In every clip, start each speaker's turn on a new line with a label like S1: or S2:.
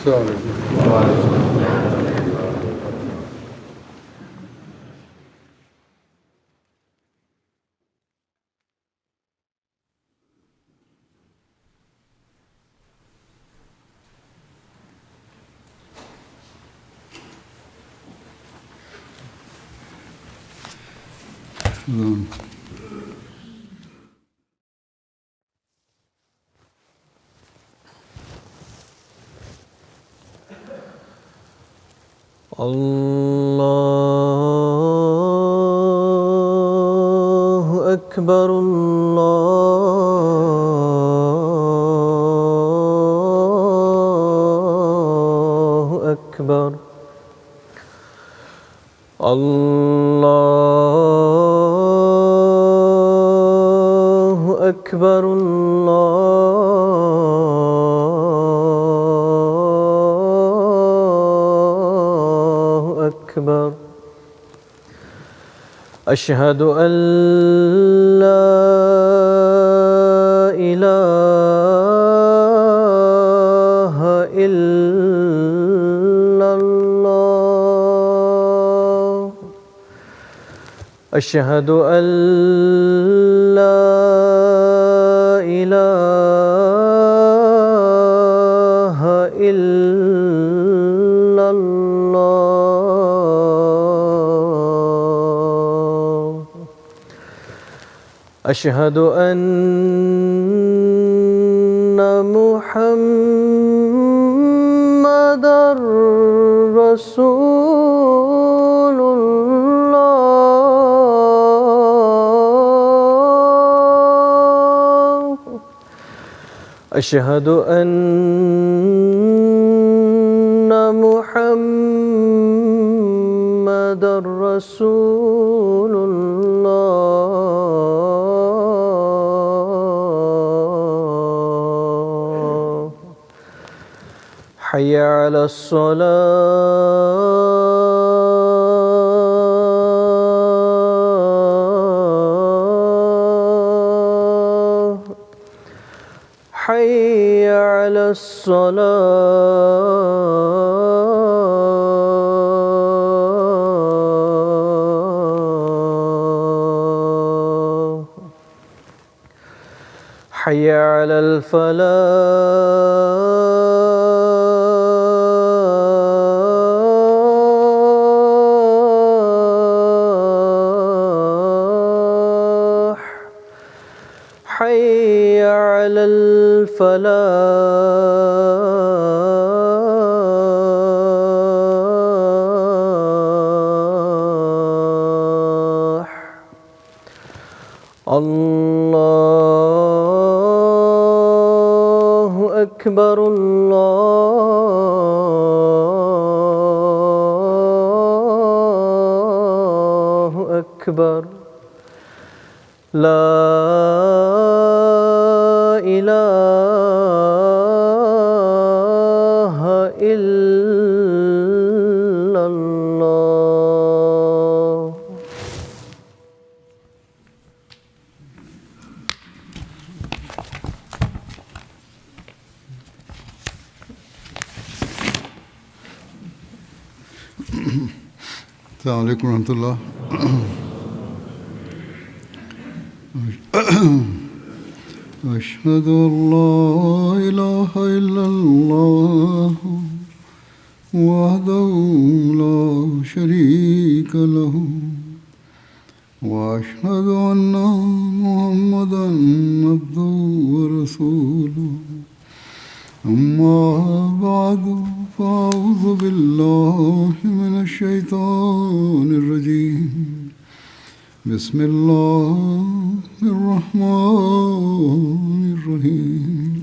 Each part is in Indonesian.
S1: السلام عليكم.
S2: الله أكبر الله أكبر الله أكبر الله أكبر أشهد أن لا إله إلا الله أشهد أن لا إله إلا الله أشهد أن محمدًا رسول الله أشهد أن محمدًا رسول الله حي على الصلاة حي على الصلاة حي على الفلاح حي على الفلاح الله أكبر الله أكبر لا إله إلا الله
S1: السلام عليكم ورحمة الله. أشهد أن لا إله إلا الله وحده لا شريك له وأشهد أن محمدًا عبده ورسوله أما بعد فأعوذ بالله من الشيطان الرجيم بسم الله الرحمن الرحيم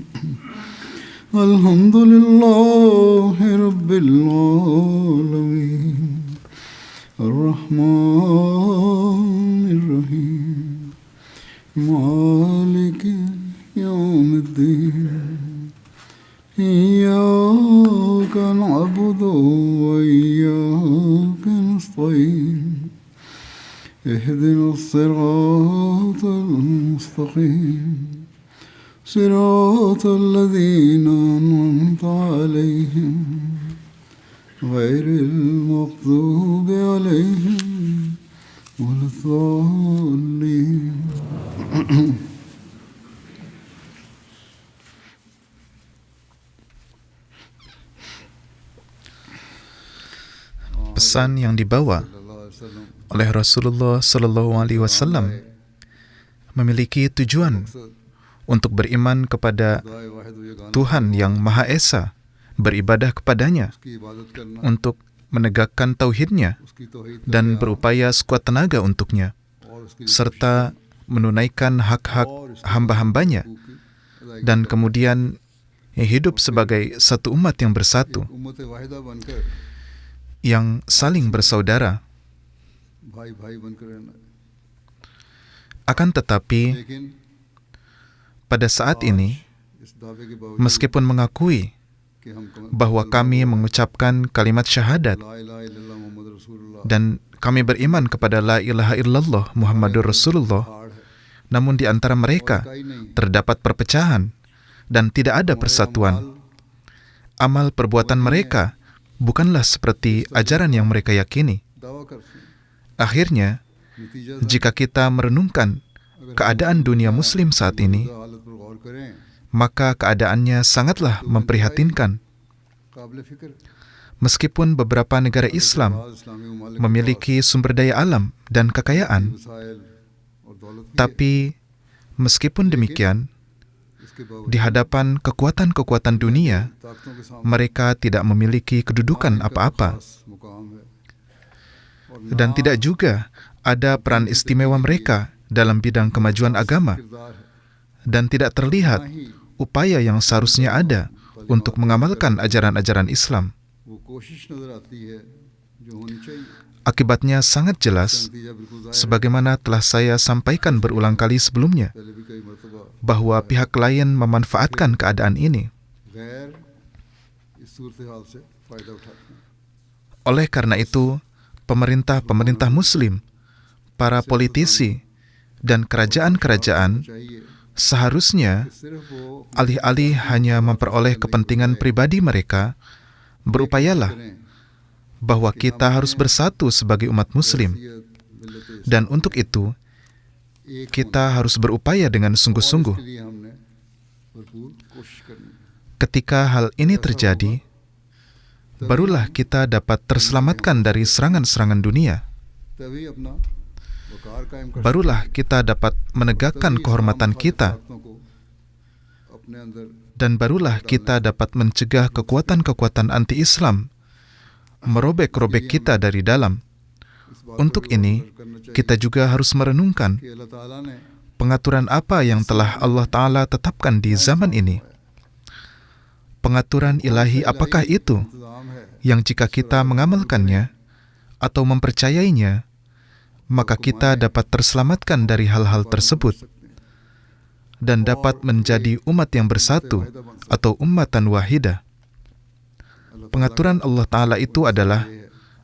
S1: الحمد لله رب العالمين الرحمن الرحيم مالك يوم الدين إياك نعبد وإياك نستعين اهدنا الصراط المستقيم صراط الذين أنعمت عليهم غير المغضوب عليهم ولا الضالين.
S3: Pesan yang dibawa oleh Rasulullah Sallallahu Alaihi Wasallam memiliki tujuan untuk beriman kepada Tuhan yang Maha Esa, beribadah kepadanya, untuk menegakkan tauhidnya dan berupaya sekuat tenaga untuknya, serta menunaikan hak-hak hamba-hambanya, dan kemudian hidup sebagai satu umat yang bersatu, yang saling bersaudara. Akan tetapi, pada saat ini, meskipun mengakui bahwa kami mengucapkan kalimat syahadat dan kami beriman kepada la ilaha illallah Muhammadur Rasulullah, namun di antara mereka terdapat perpecahan dan tidak ada persatuan. Amal perbuatan mereka bukanlah seperti ajaran yang mereka yakini. Akhirnya, jika kita merenungkan keadaan dunia Muslim saat ini, maka keadaannya sangatlah memprihatinkan. Meskipun beberapa negara Islam memiliki sumber daya alam dan kekayaan, tapi meskipun demikian, di hadapan kekuatan-kekuatan dunia, mereka tidak memiliki kedudukan apa-apa. Dan tidak juga ada peran istimewa mereka dalam bidang kemajuan agama. Dan tidak terlihat upaya yang seharusnya ada untuk mengamalkan ajaran-ajaran Islam. Akibatnya sangat jelas, sebagaimana telah saya sampaikan berulang kali sebelumnya, bahwa pihak lain memanfaatkan keadaan ini. Oleh karena itu, pemerintah-pemerintah Muslim, para politisi, dan kerajaan-kerajaan seharusnya alih-alih hanya memperoleh kepentingan pribadi mereka, berupayalah bahwa kita harus bersatu sebagai umat Muslim. Dan untuk itu, kita harus berupaya dengan sungguh-sungguh. Ketika hal ini terjadi, barulah kita dapat terselamatkan dari serangan-serangan dunia. Barulah kita dapat menegakkan kehormatan kita. Dan barulah kita dapat mencegah kekuatan-kekuatan anti-Islam merobek-robek kita dari dalam. Untuk ini, kita juga harus merenungkan pengaturan apa yang telah Allah Ta'ala tetapkan di zaman ini. Pengaturan ilahi apakah itu yang jika kita mengamalkannya atau mempercayainya, maka kita dapat terselamatkan dari hal-hal tersebut dan dapat menjadi umat yang bersatu atau ummatan wahidah. Pengaturan Allah Ta'ala itu adalah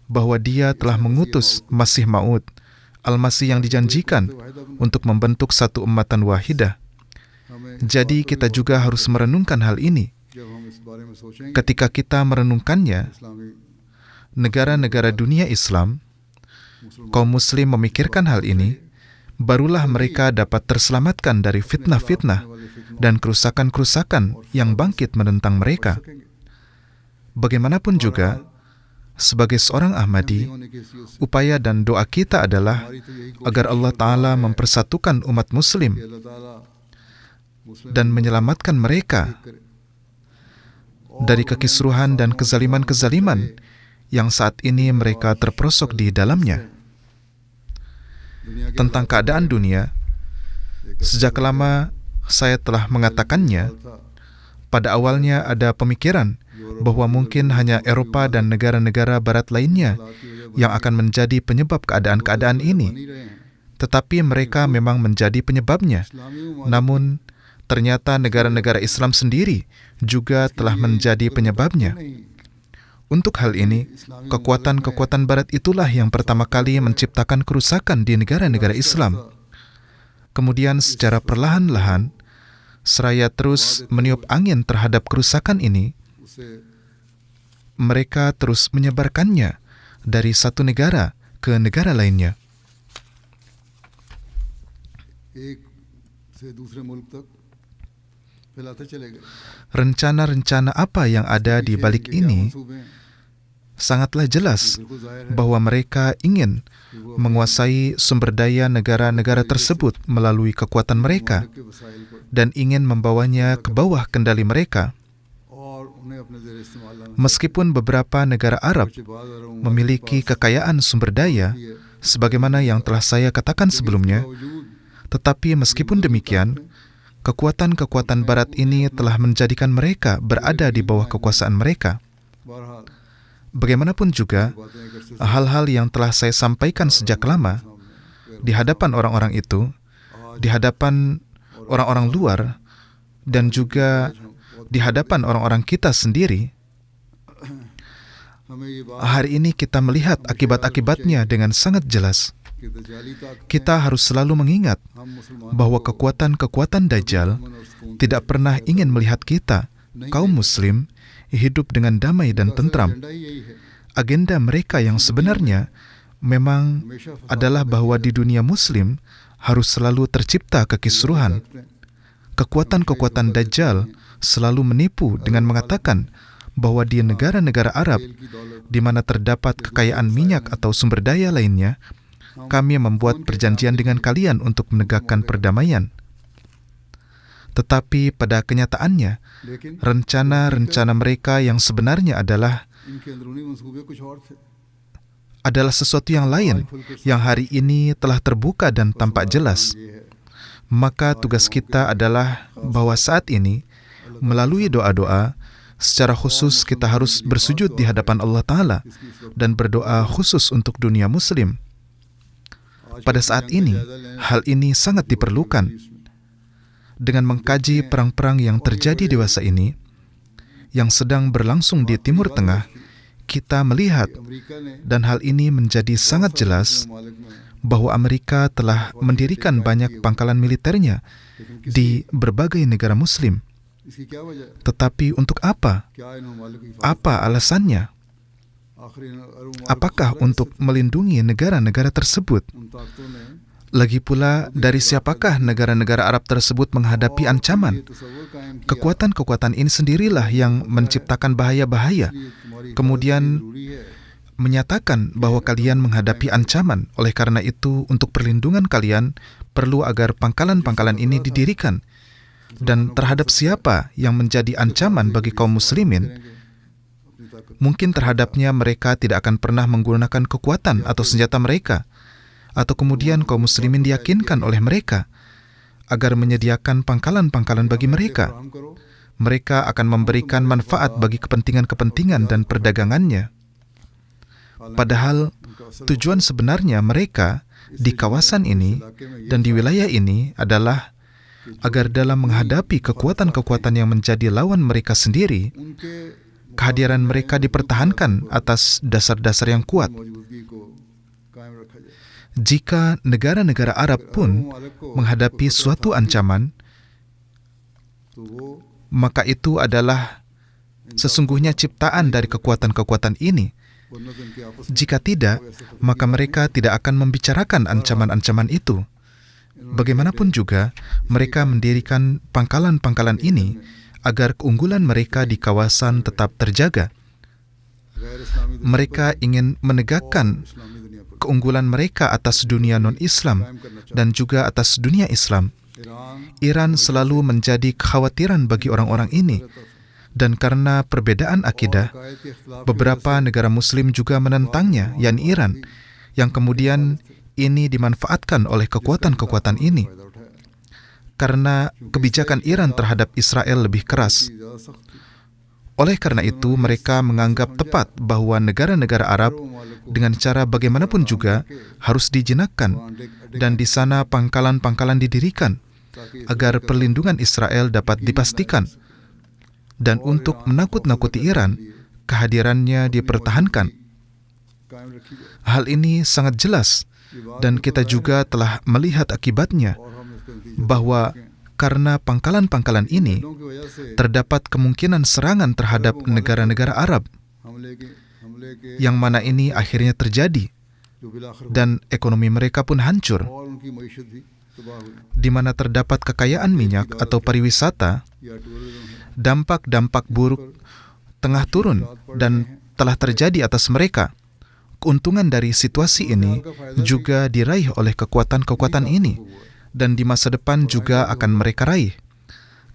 S3: bahwa Dia telah mengutus Masih Maud, Al-Masih yang dijanjikan untuk membentuk satu ummatan wahidah. Jadi kita juga harus merenungkan hal ini. Ketika kita merenungkannya, negara-negara dunia Islam, kaum Muslim memikirkan hal ini, barulah mereka dapat terselamatkan dari fitnah-fitnah dan kerusakan-kerusakan yang bangkit menentang mereka. Bagaimanapun juga, sebagai seorang Ahmadi, upaya dan doa kita adalah agar Allah Ta'ala mempersatukan umat Muslim dan menyelamatkan mereka dari kekisruhan dan kezaliman-kezaliman yang saat ini mereka terperosok di dalamnya. Tentang keadaan dunia, sejak lama saya telah mengatakannya. Pada awalnya ada pemikiran bahwa mungkin hanya Eropa dan negara-negara barat lainnya yang akan menjadi penyebab keadaan-keadaan ini. Tetapi mereka memang menjadi penyebabnya. Namun, ternyata negara-negara Islam sendiri juga telah menjadi penyebabnya. Untuk hal ini, kekuatan-kekuatan barat itulah yang pertama kali menciptakan kerusakan di negara-negara Islam. Kemudian secara perlahan-lahan, seraya terus meniup angin terhadap kerusakan ini,
S1: उसे
S3: mereka terus menyebarkannya dari satu negara ke negara lainnya.
S1: एक से दूसरे मुल्क तक फैलाते चले गए।
S3: Rencana-rencana apa yang ada di balik
S1: इनके क्या
S3: ini
S1: मंसूबे हैं?
S3: sangatlah jelas
S1: बिल्कुल जाहिर है
S3: bahwa mereka ingin menguasai sumber daya negara-negara tersebut melalui kekuatan mereka
S1: ममालिक के वसाइल पर
S3: dan ingin membawanya ke bawah kendali mereka.
S1: और उन्हें अपने ज़ेर इस्तेमाल लाना
S3: Meskipun beberapa negara Arab
S1: चाहिए। बाद अरब ममालिक
S3: memiliki kekayaan sumber daya, sebagaimana yang telah saya katakan sebelumnya,
S1: बावजूद
S3: tetapi meskipun demikian, kekuatan-kekuatan Barat ini telah menjadikan mereka berada di bawah kekuasaan mereka.
S1: बहरहाल
S3: Bagaimanapun juga,
S1: बातें अगर से
S3: hal-hal yang telah saya sampaikan sejak lama di hadapan orang-orang itu, di hadapan orang-orang luar, dan juga di hadapan orang-orang kita sendiri,
S1: हमें ये बात
S3: hari ini kita melihat akibat-akibatnya dengan sangat jelas.
S1: कि दजाली ताकत
S3: Kita harus selalu mengingat
S1: हम मुसलमान
S3: bahwa kekuatan-kekuatan Dajjal
S1: अमन और सुकून
S3: tidak pernah ingin melihat kita, kaum Muslim, hidup dengan damai dan tentram.
S1: Agenda ही यही है।
S3: Agenda mereka yang sebenarnya memang
S1: हमेशा फसाद
S3: adalah bahwa di dunia Muslim harus selalu tercipta kekisruhan. Kekuatan-kekuatan Dajjal selalu menipu dengan mengatakan bahwa di negara-negara Arab
S1: तेल की दौलत
S3: di mana terdapat kekayaan minyak atau sumber daya lainnya, kami membuat perjanjian dengan kalian untuk menegakkan perdamaian. Tetapi pada kenyataannya,
S1: लेकिन
S3: rencana-rencana mereka yang sebenarnya adalah
S1: इनके अंदरूनी मंसूबे कुछ और थे।
S3: sesuatu yang lain yang hari ini telah terbuka dan tampak jelas.
S1: ये है
S3: Maka tugas kita adalah bahwa saat ini, melalui doa-doa, secara khusus kita harus bersujud di hadapan Allah Ta'ala dan berdoa khusus untuk dunia Muslim. Pada saat ini, hal ini sangat diperlukan. Dengan mengkaji perang-perang yang terjadi dewasa ini, yang sedang berlangsung di Timur Tengah, kita melihat,
S1: America ने
S3: dan hal ini menjadi sangat jelas,
S1: ममालिक में
S3: bahwa Amerika telah mendirikan banyak pangkalan militernya di berbagai negara Muslim.
S1: इसकी क्या वजह है?
S3: Tetapi untuk apa?
S1: क्या इन ममालिक की हिफाजत
S3: Apa alasannya?
S1: आखिर इन अरब ममालिक
S3: Apakah untuk melindungi negara-negara tersebut?
S1: उन ताकतों ने
S3: Lagi pula, dari siapakah negara-negara Arab tersebut menghadapi
S1: ये
S3: ancaman?
S1: तसव्वुर कायम किया
S3: Kekuatan-kekuatan ini sendirilah yang menciptakan bahaya-bahaya,
S1: इसलिए तुम्हारी
S3: kemudian
S1: जरूरी है
S3: menyatakan bahwa kalian menghadapi ancaman. Oleh karena itu, untuk perlindungan kalian, perlu agar pangkalan-pangkalan ini didirikan. Dan terhadap siapa yang menjadi ancaman bagi kaum muslimin,
S1: अपनी ताकत
S3: mungkin terhadapnya mereka tidak akan pernah menggunakan kekuatan atau senjata mereka, atau kemudian kaum muslimin diyakinkan oleh mereka agar menyediakan pangkalan-pangkalan bagi mereka.
S1: फराहम करो
S3: Mereka akan memberikan manfaat bagi kepentingan-kepentingan dan perdagangannya. Padahal tujuan sebenarnya mereka di kawasan ini dan di wilayah ini adalah agar dalam menghadapi kekuatan-kekuatan yang menjadi lawan mereka sendiri,
S1: उनके
S3: kehadiran mereka dipertahankan atas dasar-dasar yang kuat.
S1: मौजूदगी को कायम रखा जाए।
S3: Jika negara-negara Arab pun menghadapi suatu ancaman,
S1: तो वो
S3: maka itu adalah sesungguhnya ciptaan dari kekuatan-kekuatan ini.
S1: वरना तो इनके आपस
S3: Jika tidak, maka mereka tidak akan membicarakan ancaman-ancaman itu. Bagaimanapun juga, mereka mendirikan pangkalan-pangkalan ini agar keunggulan mereka di kawasan tetap terjaga.
S1: गैर इस्लामी दुनिया
S3: Mereka ingin menegakkan
S1: इस्लामी दुनिया पर
S3: keunggulan mereka atas dunia non-Islam dan juga atas dunia Islam.
S1: Iran
S3: Iran selalu menjadi kekhawatiran bagi orang-orang ini. Dan karena perbedaan akidah,
S1: अकायद के खिलाफ
S3: beberapa negara Muslim juga menentangnya, yakni Iran, yang kemudian ini dimanfaatkan oleh kekuatan-kekuatan ini.
S1: फायदा उठाया
S3: Karena kebijakan Iran terhadap Israel lebih keras.
S1: ज्यादा सख्त थी।
S3: Oleh karena itu, mereka menganggap tepat bahwa negara-negara Arab dengan cara bagaimanapun juga harus dijinakkan, dan di sana pangkalan-pangkalan didirikan agar perlindungan Israel dapat dipastikan. Dan untuk menakut-nakuti Iran, kehadirannya dipertahankan.
S1: कायम रखी जाए
S3: Hal ini sangat jelas, dan kita juga telah melihat akibatnya,
S1: और हम इसका नतीजा
S3: bahwa karena pangkalan-pangkalan ini
S1: की वजह से
S3: terdapat kemungkinan serangan terhadap negara-negara Arab,
S1: हमले के
S3: yang mana ini akhirnya terjadi,
S1: जो बिलाखिर
S3: dan ekonomi mereka pun hancur,
S1: और उनकी मईशत भी तबाह हुई
S3: di mana terdapat kekayaan minyak atau pariwisata.
S1: या टूरिज्म है
S3: Dampak-dampak buruk tengah turun dan telah terjadi atas mereka. Keuntungan dari situasi ini juga diraih oleh kekuatan-kekuatan ini, dan di masa depan juga akan mereka raih.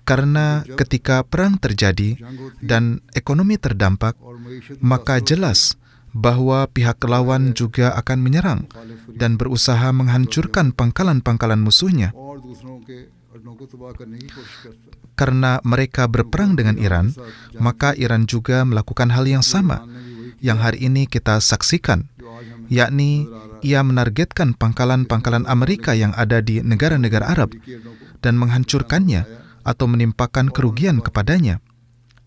S3: Karena ketika perang terjadi dan ekonomi terdampak,
S1: और मईशत
S3: maka jelas bahwa pihak lawan juga akan menyerang dan berusaha menghancurkan pangkalan-pangkalan musuhnya.
S1: और दूसरों के अड्डों को तबाह करने की कोशिश करता है
S3: Karena mereka berperang dengan Iran, maka Iran juga melakukan hal yang sama yang hari ini kita saksikan,
S1: जो आज हमें
S3: yakni ia menargetkan pangkalan-pangkalan Amerika yang ada di negara-negara Arab
S1: के अड्डों को
S3: dan menghancurkannya atau menimpakan kerugian kepadanya.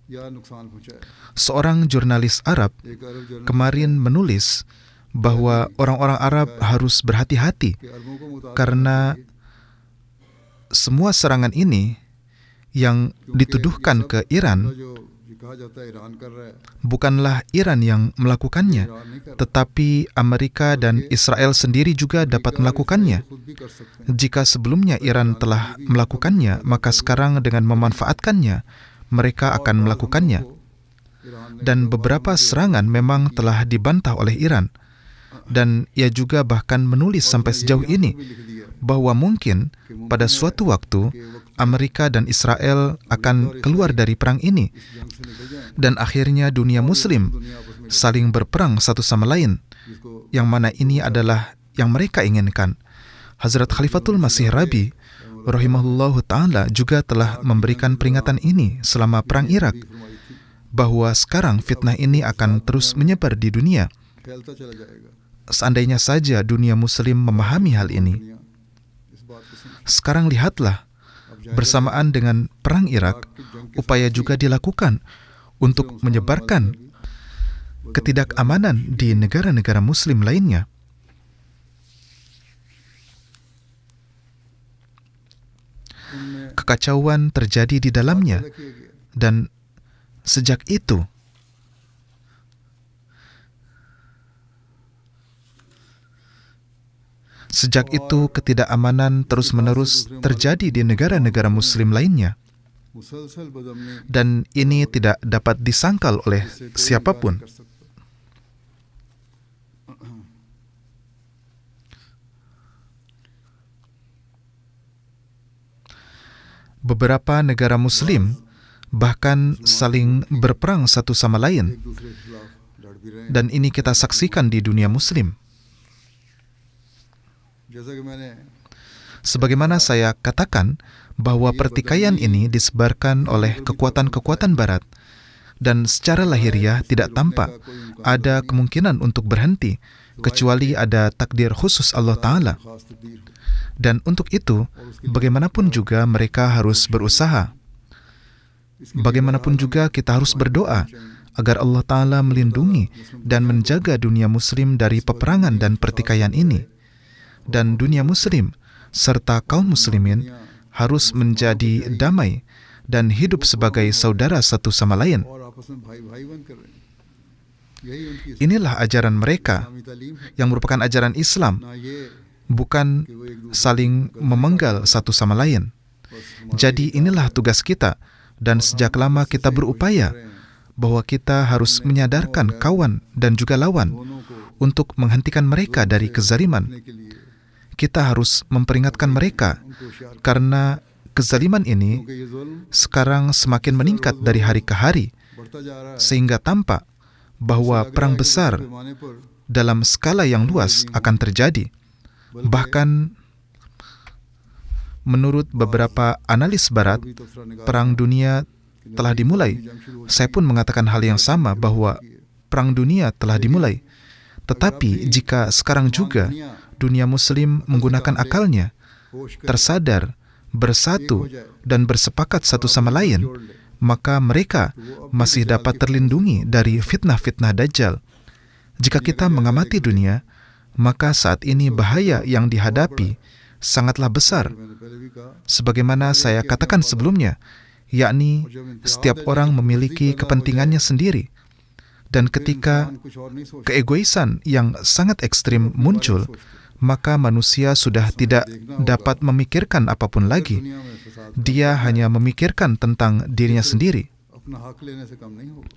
S1: या नुकसान पहुंचाया
S3: Seorang jurnalis Arab
S1: एक अरब journal
S3: kemarin menulis bahwa orang-orang Arab harus berhati-hati
S1: के अरबों को मुताबिक
S3: karena semua serangan ini yang dituduhkan ke Iran
S1: जो ये कहा जाता है ईरान कर रहा है
S3: bukanlah Iran yang melakukannya,
S1: Iran नहीं कर रहा
S3: tetapi Amerika dan Israel sendiri juga dapat melakukannya.
S1: खुद भी कर सकते हैं
S3: Jika sebelumnya Iran telah melakukannya, maka sekarang dengan memanfaatkannya, mereka akan melakukannya.
S1: Iran ने
S3: Dan beberapa serangan memang telah dibantah oleh Iran. Dan ia juga bahkan menulis sampai sejauh ini
S1: भी लिख दिया
S3: bahwa mungkin pada suatu waktu Amerika dan Israel akan keluar dari perang ini,
S1: जंग से निकल जाए
S3: dan akhirnya dunia Muslim
S1: दुनिया आपस में
S3: saling berperang satu sama lain,
S1: जिसको
S3: yang mana ini adalah yang mereka inginkan. Hazrat Khalifatul Masih Rabi rahimahullahu ta'ala juga telah memberikan peringatan ini selama perang Irak,
S1: फरमाई थी
S3: bahwa sekarang fitnah ini akan terus menyebar di dunia.
S1: फैलता चला जाएगा
S3: Seandainya saja dunia Muslim memahami hal ini.
S1: दुनिया इस बात को समझ
S3: Sekarang lihatlah, bersamaan dengan perang Irak, upaya juga dilakukan untuk menyebarkan ketidakamanan di negara-negara Muslim lainnya.
S1: इनमें
S3: Kekacauan terjadi di dalamnya,
S1: पैदा किया गया
S3: dan sejak itu ketidakamanan terus-menerus terjadi di negara-negara Muslim lainnya,
S1: मुसलसल बदमनी
S3: dan ini tidak dapat disangkal oleh
S1: से कोई
S3: siapapun.
S1: इनकार नहीं कर सकता
S3: Beberapa negara Muslim bahkan saling berperang satu sama lain,
S1: एक दूसरे के खिलाफ लड़ भी रहे हैं
S3: dan ini kita saksikan di dunia Muslim.
S1: जैसा कि मैंने
S3: Sebagaimana saya katakan, bahwa pertikaian ini disebarkan oleh kekuatan-kekuatan Barat, dan secara lahiriah tidak tampak ada kemungkinan untuk berhenti, kecuali ada takdir khusus Allah Ta'ala.
S1: खास तकदीर हो
S3: Dan untuk itu, bagaimanapun juga mereka harus berusaha. Bagaimanapun juga kita harus berdoa agar Allah Ta'ala melindungi dan menjaga dunia Muslim dari peperangan dan pertikaian ini. Dan dunia Muslim serta kaum Muslimin harus menjadi damai dan hidup sebagai saudara satu sama lain.
S1: और आपस में भाई भाई बन कर रहे हैं यही उनकी
S3: Inilah ajaran mereka
S1: इस्लामी तालीम है
S3: yang merupakan ajaran Islam,
S1: ना ये
S3: bukan
S1: कि वो एक दूसरे
S3: saling memenggal satu sama lain.
S1: बस
S3: Jadi inilah tugas kita, dan sejak lama kita berupaya bahwa kita harus menyadarkan kawan dan juga lawan
S1: दोनों को
S3: untuk menghentikan mereka dari kezaliman.
S1: रखने के लिए
S3: Kita harus memperingatkan mereka
S1: उनको होशियार
S3: karena kezaliman ini
S1: क्योंकि ये जुल्म
S3: sekarang semakin meningkat dari hari ke hari,
S1: बढ़ता जा रहा है
S3: sehingga tampak bahwa perang besar
S1: पैमाने पर
S3: dalam skala yang luas akan terjadi. Bahkan menurut beberapa analis Barat,
S1: भी तफसरा निगाह
S3: perang dunia telah dimulai. Saya pun mengatakan hal yang sama bahwa perang dunia telah dimulai. Tetapi jika sekarang juga dunia Muslim menggunakan akalnya,
S1: होश कर
S3: tersadar, bersatu, dan bersepakat satu sama lain, maka mereka masih dapat terlindungi dari fitnah-fitnah Dajjal. Jika kita mengamati dunia, maka saat ini bahaya yang dihadapi sangatlah besar.
S1: मैंने पहले भी कहा,
S3: Sebagaimana saya katakan sebelumnya, yakni setiap orang memiliki kepentingannya sendiri. Dan ketika
S1: इंसान कुछ और नहीं सोचता,
S3: keegoisan yang sangat ekstrim muncul, maka manusia sudah tidak dapat memikirkan apapun lagi.
S1: दुनिया में फसाद
S3: Dia hanya memikirkan tentang dirinya sendiri.
S1: अपना हक लेने से कम नहीं होगा.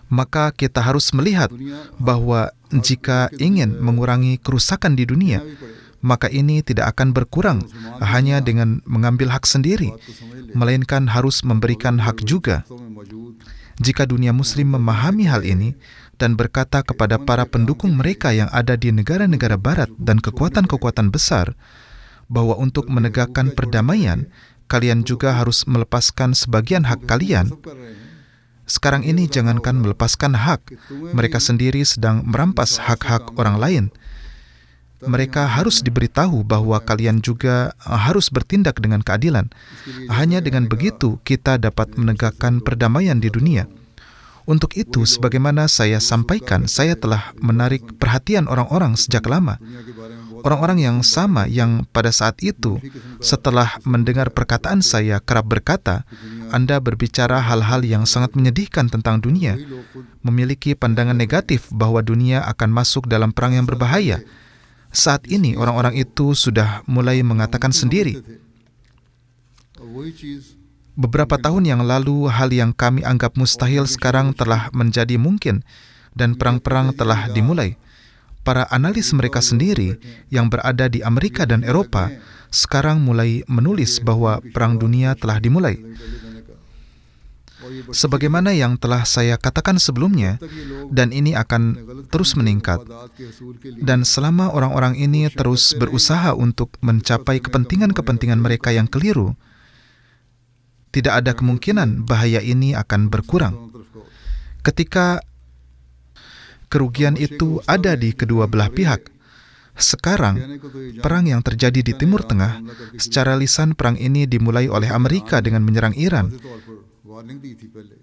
S3: Maka kita harus melihat bahwa jika ingin mengurangi kerusakan di dunia,
S1: भी पड़ेगा.
S3: maka ini tidak akan berkurang hanya dengan mengambil hak sendiri,
S1: बात को समझ ले,
S3: melainkan harus memberikan hak juga.
S1: तो में मौजूद
S3: Jika dunia muslim memahami hal ini dan berkata kepada para pendukung mereka yang ada di negara-negara barat dan kekuatan-kekuatan besar bahwa untuk menegakkan perdamaian, kalian juga harus melepaskan sebagian hak kalian.
S1: सब कर रहे हैं
S3: Sekarang ini jangankan melepaskan hak, mereka sendiri sedang merampas hak-hak orang lain. Mereka harus diberitahu bahwa kalian juga harus bertindak dengan keadilan. Hanya dengan begitu kita dapat menegakkan perdamaian di dunia. Untuk itu, sebagaimana saya sampaikan, saya telah menarik perhatian orang-orang sejak lama.
S1: दुनिया के बारे में बहुत
S3: Orang-orang yang sama yang pada saat itu, setelah mendengar perkataan saya, kerap berkata, Anda berbicara hal-hal yang sangat menyedihkan tentang dunia,
S1: लोग खुद
S3: memiliki pandangan negatif bahwa dunia akan masuk dalam perang yang berbahaya. Saat ini orang-orang itu sudah mulai mengatakan sendiri,
S1: थे. और वही चीज
S3: beberapa tahun yang lalu hal yang kami anggap mustahil sekarang telah menjadi mungkin dan perang-perang telah dimulai. Para analis mereka sendiri yang berada di Amerika dan Eropa sekarang mulai menulis bahwa perang dunia telah dimulai.
S1: पहले मैंने कहा, और ये
S3: Sebagaimana yang telah saya katakan sebelumnya,
S1: तक ये लोग
S3: dan ini akan terus meningkat.
S1: मफादात के हसूल के लिए
S3: Dan selama orang-orang ini terus berusaha untuk mencapai kepentingan-kepentingan mereka yang keliru, tidak ada kemungkinan bahaya ini akan berkurang.
S1: दोनों तरफ को
S3: Ketika kerugian itu ada di kedua belah pihak, sekarang
S1: कहने को तो ये
S3: perang yang terjadi di Timur Tengah, secara lisan perang ini dimulai oleh Amerika dengan menyerang Iran.
S1: जानते तौर पर वार्निंग दी थी पहले.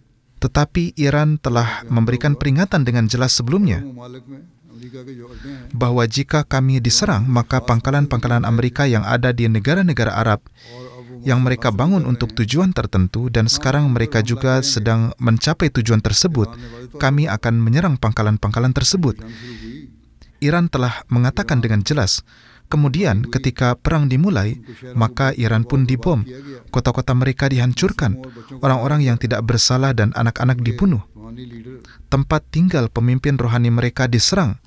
S3: Tetapi Iran telah memberikan peringatan dengan jelas sebelumnya
S1: ममालिक में अमेरिका के जो अड्डे हैं
S3: bahwa jika kami diserang, maka pangkalan-pangkalan Amerika yang ada di negara-negara Arab
S1: और अब वो
S3: yang mereka bangun untuk tujuan tertentu dan sekarang mereka juga sedang mencapai tujuan tersebut, kami akan menyerang pangkalan-pangkalan tersebut.
S1: जंग शुरू हुई,
S3: Iran telah mengatakan dengan jelas. Kemudian ketika perang dimulai, maka Iran pun dibom. Kota-kota mereka dihancurkan. Orang-orang yang tidak bersalah dan anak-anak dibunuh.
S1: रूहानी leader
S3: Tempat tinggal pemimpin rohani mereka diserang.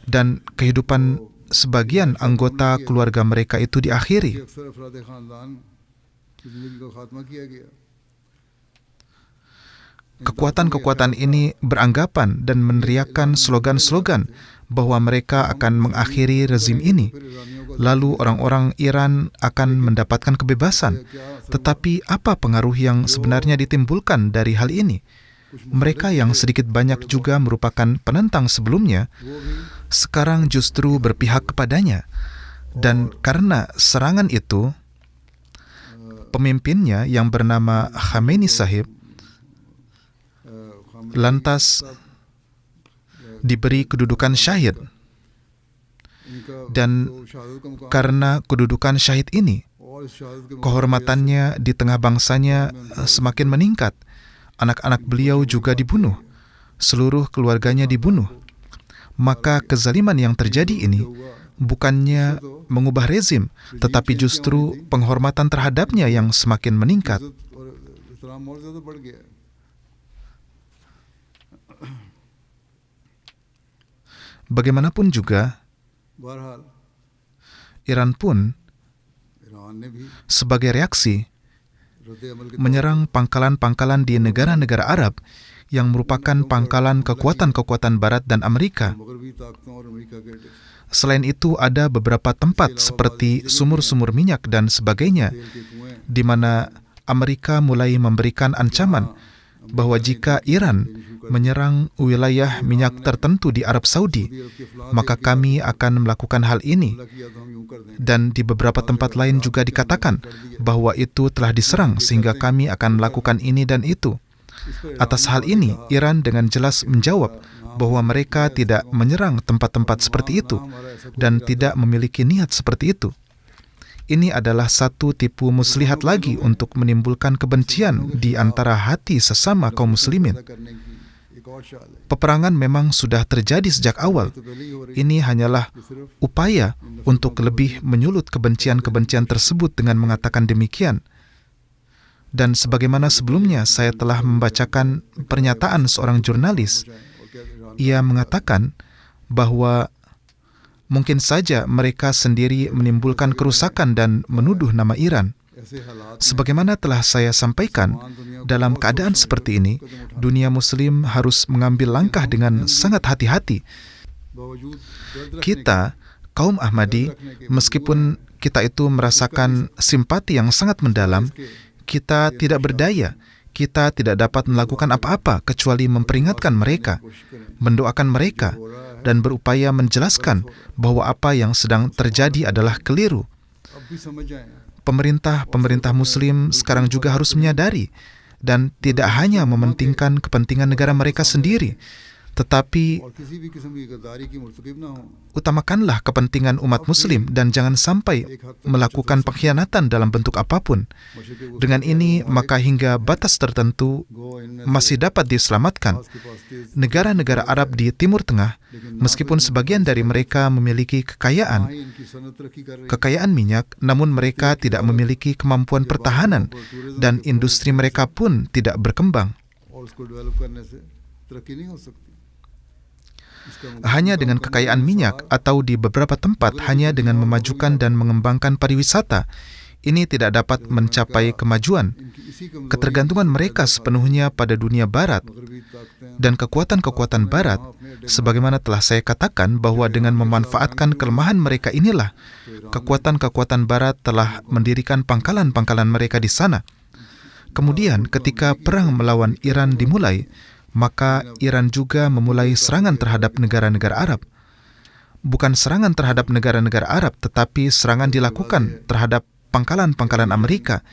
S3: Dan kehidupan sebagian anggota keluarga mereka itu
S1: के
S3: diakhiri.
S1: अक्सर अफराद खानदान की जिंदगी का खात्मा किया गया.
S3: Kekuatan-kekuatan ini beranggapan dan meneriakkan slogan-slogan bahwa mereka akan mengakhiri rezim ini.
S1: फिर ईरानियों को
S3: Lalu orang-orang Iran akan mendapatkan kebebasan. Tetapi apa pengaruh yang sebenarnya ditimbulkan dari hal ini? Mereka yang sedikit banyak juga merupakan penentang sebelumnya,
S1: वो भी
S3: sekarang justru berpihak kepadanya. Dan karena serangan itu, pemimpinnya yang bernama Khamenei Sahib lantas diberi kedudukan syahid.
S1: इनका
S3: Dan
S1: तो शहादत का मुकाम
S3: karena kedudukan syahid ini,
S1: और इस शहादत के मुकाम
S3: kehormatannya di tengah bangsanya semakin meningkat. Anak-anak beliau juga dibunuh. Seluruh keluarganya dibunuh. Maka kezaliman yang terjadi ini bukannya mengubah rezim, tetapi justru penghormatan terhadapnya yang semakin meningkat.
S1: इज्जत और एहतराम और ज्यादा बढ़ गया है.
S3: Bagaimanapun juga,
S1: बहरहाल
S3: Iran pun
S1: ईरान ने भी
S3: sebagai reaksi
S1: रद्द अमल के
S3: menyerang pangkalan-pangkalan di negara-negara Arab yang merupakan pangkalan kekuatan-kekuatan Barat dan Amerika.
S1: मगरबी ताकतों और अमेरिका के
S3: Selain itu, ada beberapa tempat seperti sumur-sumur minyak dan sebagainya,
S1: तेल के कुएं
S3: di mana Amerika mulai memberikan ancaman bahwa jika Iran menyerang wilayah minyak tertentu di Arab Saudi,
S1: अरब के फलां
S3: maka kami akan melakukan hal ini.
S1: हमला किया तो हम यूं कर दें.
S3: Dan di beberapa tempat lain juga dikatakan bahwa itu telah diserang sehingga kami akan melakukan ini dan itu. Atas hal ini, Iran dengan jelas menjawab bahwa mereka tidak menyerang tempat-tempat seperti itu dan tidak memiliki niat seperti itu. ini adalah satu tipu muslihat lagi untuk menimbulkan kebencian di antara hati sesama kaum muslimin. Peperangan memang sudah terjadi sejak awal. Ini hanyalah upaya untuk lebih menyulut kebencian-kebencian tersebut dengan mengatakan demikian. Dan sebagaimana sebelumnya saya telah membacakan pernyataan seorang jurnalis, ia mengatakan bahwa mungkin saja mereka sendiri menimbulkan kerusakan dan menuduh nama Iran. Sebagaimana telah saya sampaikan, dalam keadaan seperti ini, dunia Muslim harus mengambil langkah dengan sangat hati-hati. Kita, kaum Ahmadi, meskipun kita itu merasakan simpati yang sangat mendalam, kita tidak berdaya. Kita tidak dapat melakukan apa-apa kecuali memperingatkan mereka, mendoakan mereka, dan berupaya menjelaskan bahwa apa yang sedang terjadi adalah keliru. Pemerintah Muslim sekarang juga harus menyadari dan tidak hanya mementingkan kepentingan negara mereka sendiri, tetapi utamakanlah kepentingan umat Muslim dan jangan sampai melakukan pengkhianatan dalam bentuk apapun. Dengan ini, maka hingga batas tertentu masih dapat diselamatkan. Negara-negara Arab di Timur Tengah, meskipun sebagian dari mereka memiliki kekayaan minyak, namun mereka tidak memiliki kemampuan pertahanan dan industri mereka pun tidak berkembang. Hanya dengan kekayaan minyak atau di beberapa tempat hanya dengan memajukan dan mengembangkan pariwisata, ini tidak dapat mencapai kemajuan. Ketergantungan mereka sepenuhnya pada dunia barat dan kekuatan-kekuatan barat, sebagaimana telah saya katakan bahwa dengan memanfaatkan kelemahan mereka inilah, kekuatan-kekuatan barat telah mendirikan pangkalan-pangkalan mereka di sana. Kemudian ketika perang melawan Iran dimulai, maka Iran juga memulai serangan terhadap negara-negara Arab. Bukan serangan terhadap negara-negara Arab, tetapi serangan dilakukan terhadap pangkalan-pangkalan Amerika.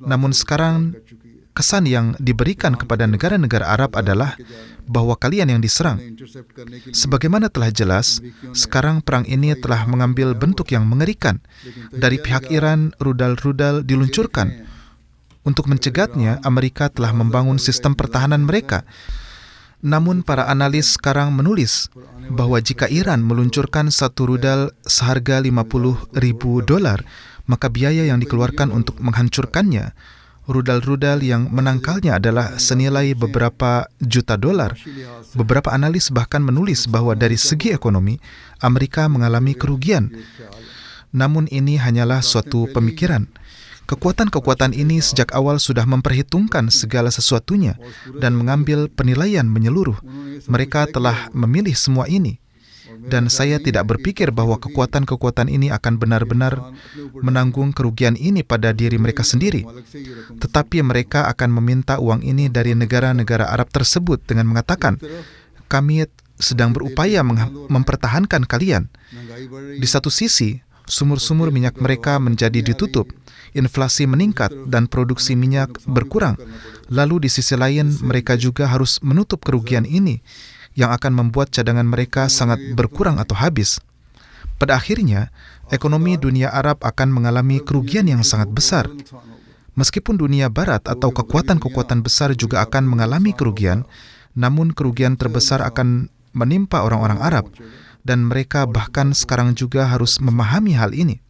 S3: Namun sekarang, kesan yang diberikan kepada negara-negara Arab adalah bahwa kalian yang diserang. Sebagaimana telah jelas, sekarang perang ini telah mengambil bentuk yang mengerikan. Dari pihak Iran, rudal-rudal diluncurkan. Untuk mencegatnya, Amerika telah membangun sistem pertahanan mereka. Namun para analis sekarang menulis bahwa jika Iran meluncurkan satu rudal seharga $50.000, maka biaya yang dikeluarkan untuk menghancurkannya, rudal-rudal yang menangkalnya adalah senilai beberapa juta dolar. Beberapa analis bahkan menulis bahwa dari segi ekonomi, Amerika mengalami kerugian. Namun ini hanyalah suatu pemikiran. Kekuatan-kekuatan ini sejak awal sudah memperhitungkan segala sesuatunya dan mengambil penilaian menyeluruh. Mereka telah memilih semua ini. Dan saya tidak berpikir bahwa kekuatan-kekuatan ini akan benar-benar menanggung kerugian ini pada diri mereka sendiri. Tetapi mereka akan meminta uang ini dari negara-negara Arab tersebut dengan mengatakan, kami sedang berupaya mempertahankan kalian. Di satu sisi, sumur-sumur minyak mereka menjadi ditutup, inflasi meningkat dan produksi minyak berkurang. Lalu di sisi lain mereka juga harus menutup kerugian ini yang akan membuat cadangan mereka sangat berkurang atau habis. Pada akhirnya, ekonomi dunia Arab akan mengalami kerugian yang sangat besar. Meskipun dunia barat atau kekuatan-kekuatan besar juga akan mengalami kerugian, namun kerugian terbesar akan menimpa orang-orang Arab dan mereka bahkan sekarang juga harus memahami hal ini.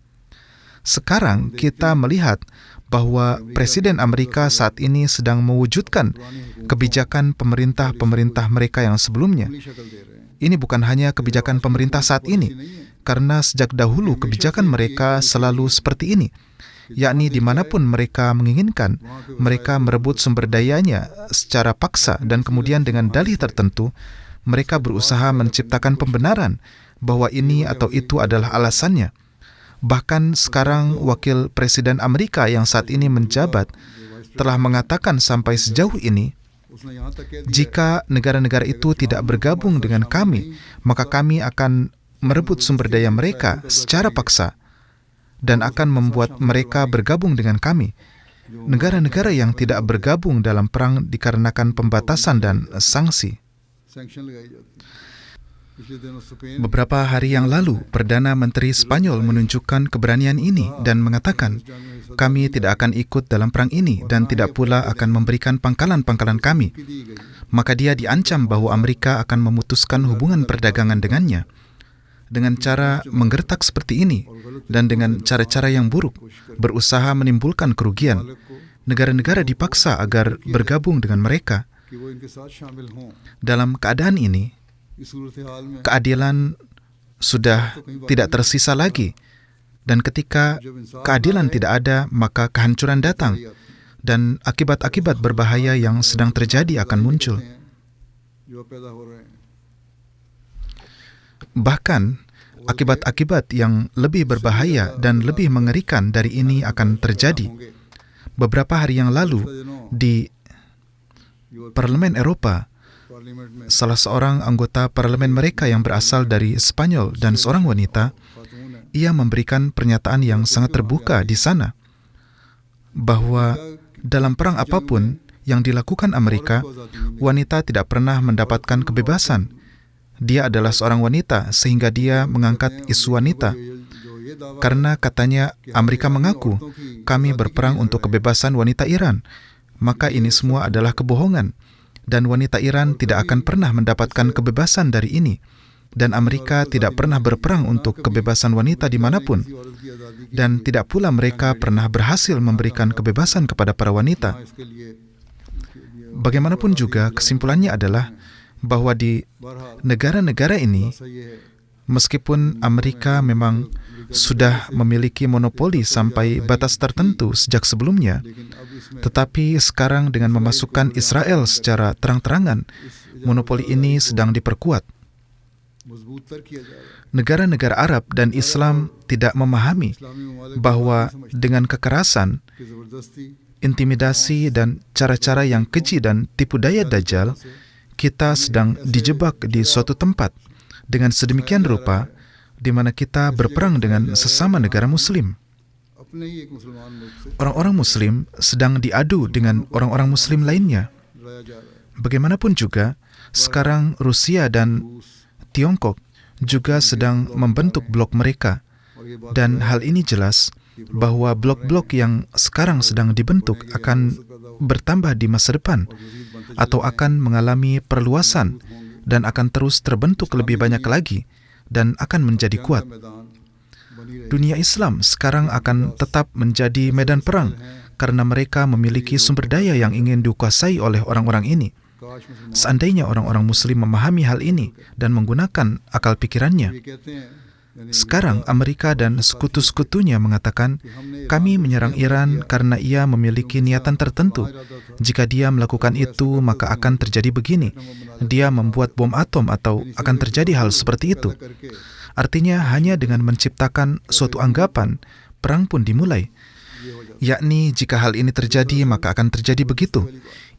S3: Sekarang kita melihat bahwa Presiden Amerika saat ini sedang mewujudkan kebijakan pemerintah-pemerintah mereka yang sebelumnya. Ini bukan hanya kebijakan pemerintah saat ini, karena sejak dahulu kebijakan mereka selalu seperti ini, yakni dimanapun mereka menginginkan, mereka merebut sumber dayanya secara paksa dan kemudian dengan dalih tertentu, mereka berusaha menciptakan pembenaran bahwa ini atau itu adalah alasannya. Bahkan sekarang wakil presiden Amerika yang saat ini menjabat telah mengatakan sampai sejauh ini, jika negara-negara itu tidak bergabung dengan kami, maka kami akan merebut sumber daya mereka secara paksa dan akan membuat mereka bergabung dengan kami. Negara-negara yang tidak bergabung dalam perang dikarenakan pembatasan dan sanksi.
S1: पिछले दिनों Spain
S3: Beberapa hari yang lalu, Perdana Menteri Spanyol menunjukkan keberanian ini dan mengatakan, kami tidak akan ikut dalam perang ini dan tidak pula akan memberikan pangkalan-pangkalan kami.
S1: की दी गई
S3: Maka dia diancam bahwa Amerika akan memutuskan hubungan perdagangan dengannya. Dengan cara menggertak seperti ini dan dengan cara-cara yang buruk, berusaha menimbulkan kerugian,
S1: मालिक को
S3: negara-negara dipaksa agar bergabung dengan mereka.
S1: कि वो इनके साथ शामिल हों।
S3: Dalam keadaan ini,
S1: इस सूरत हाल में
S3: keadilan sudah tidak tersisa lagi. Dan ketika keadilan tidak ada, maka kehancuran datang. Dan akibat-akibat berbahaya yang sedang terjadi akan muncul.
S1: जो पैदा हो रहे हैं
S3: Bahkan, akibat-akibat yang lebih berbahaya dan lebih mengerikan dari ini akan terjadi. Beberapa hari yang lalu, di Parlemen Eropa,
S1: parliament में
S3: salah seorang anggota parlemen mereka yang berasal dari Spanyol dan seorang wanita,
S1: खातून है
S3: ia memberikan pernyataan yang sangat terbuka di sana, bahwa dalam perang apapun yang dilakukan Amerika, wanita tidak pernah mendapatkan kebebasan. Dia adalah seorang wanita, sehingga dia mengangkat isu wanita.
S1: जो ये दावा
S3: Karena katanya Amerika mengaku, kami berperang untuk kebebasan wanita Iran. Maka ini semua adalah kebohongan. Dan wanita Iran tidak akan pernah mendapatkan kebebasan dari ini. Dan Amerika tidak pernah berperang untuk kebebasan wanita dimanapun.
S1: किसी औरत की आज़ादी की
S3: Dan tidak pula mereka pernah berhasil memberikan kebebasan kepada para wanita.
S1: इसके लिए
S3: Bagaimanapun juga, kesimpulannya adalah bahwa di
S1: बहरहाल
S3: negara-negara ini,
S1: ऐसा ये है
S3: meskipun Amerika memang sudah memiliki monopoli sampai batas tertentu sejak sebelumnya,
S1: लेकिन अब इसमें
S3: tetapi sekarang dengan memasukkan Israel secara terang-terangan, monopoli ini sedang diperkuat.
S1: मजबूत तर किया जा रहा है
S3: Negara-negara Arab dan Islam tidak memahami
S1: इस्लामी ममालिक
S3: bahwa dengan kekerasan,
S1: की ज़बरदस्ती
S3: intimidasi, dan cara-cara yang keji dan tipu daya Dajjal, kita sedang dijebak di suatu tempat dengan sedemikian rupa di mana kita berperang dengan sesama negara Muslim.
S1: अपने ही एक मुसलमान मुल्क से
S3: Orang-orang Muslim sedang diadu dengan orang-orang Muslim lainnya.
S1: लड़ाया जा रहा है
S3: Bagaimanapun juga, sekarang Rusia dan
S1: रूस
S3: Tiongkok juga sedang membentuk blok mereka.
S1: और ये बात
S3: Dan hal ini jelas bahwa blok-blok yang sekarang sedang dibentuk akan bertambah di masa depan atau akan mengalami perluasan dan akan terus terbentuk lebih banyak lagi dan akan menjadi kuat.
S1: मैदान बनी रही
S3: Dunia Islam sekarang akan tetap menjadi medan perang karena mereka memiliki sumber daya yang ingin dikuasai oleh orang-orang ini.
S1: काश मुसलमान
S3: Seandainya orang-orang Muslim memahami hal ini dan menggunakan akal pikirannya.
S1: ये कहते हैं यानी
S3: Sekarang Amerika dan sekutu-sekutunya mengatakan, kami menyerang Iran karena ia memiliki niatan tertentu. Jika dia melakukan itu, maka akan terjadi begini. Dia membuat bom atom atau akan terjadi hal seperti itu.
S1: करके
S3: Artinya hanya dengan menciptakan suatu anggapan, perang pun dimulai. Yakni jika hal ini terjadi, maka akan terjadi begitu.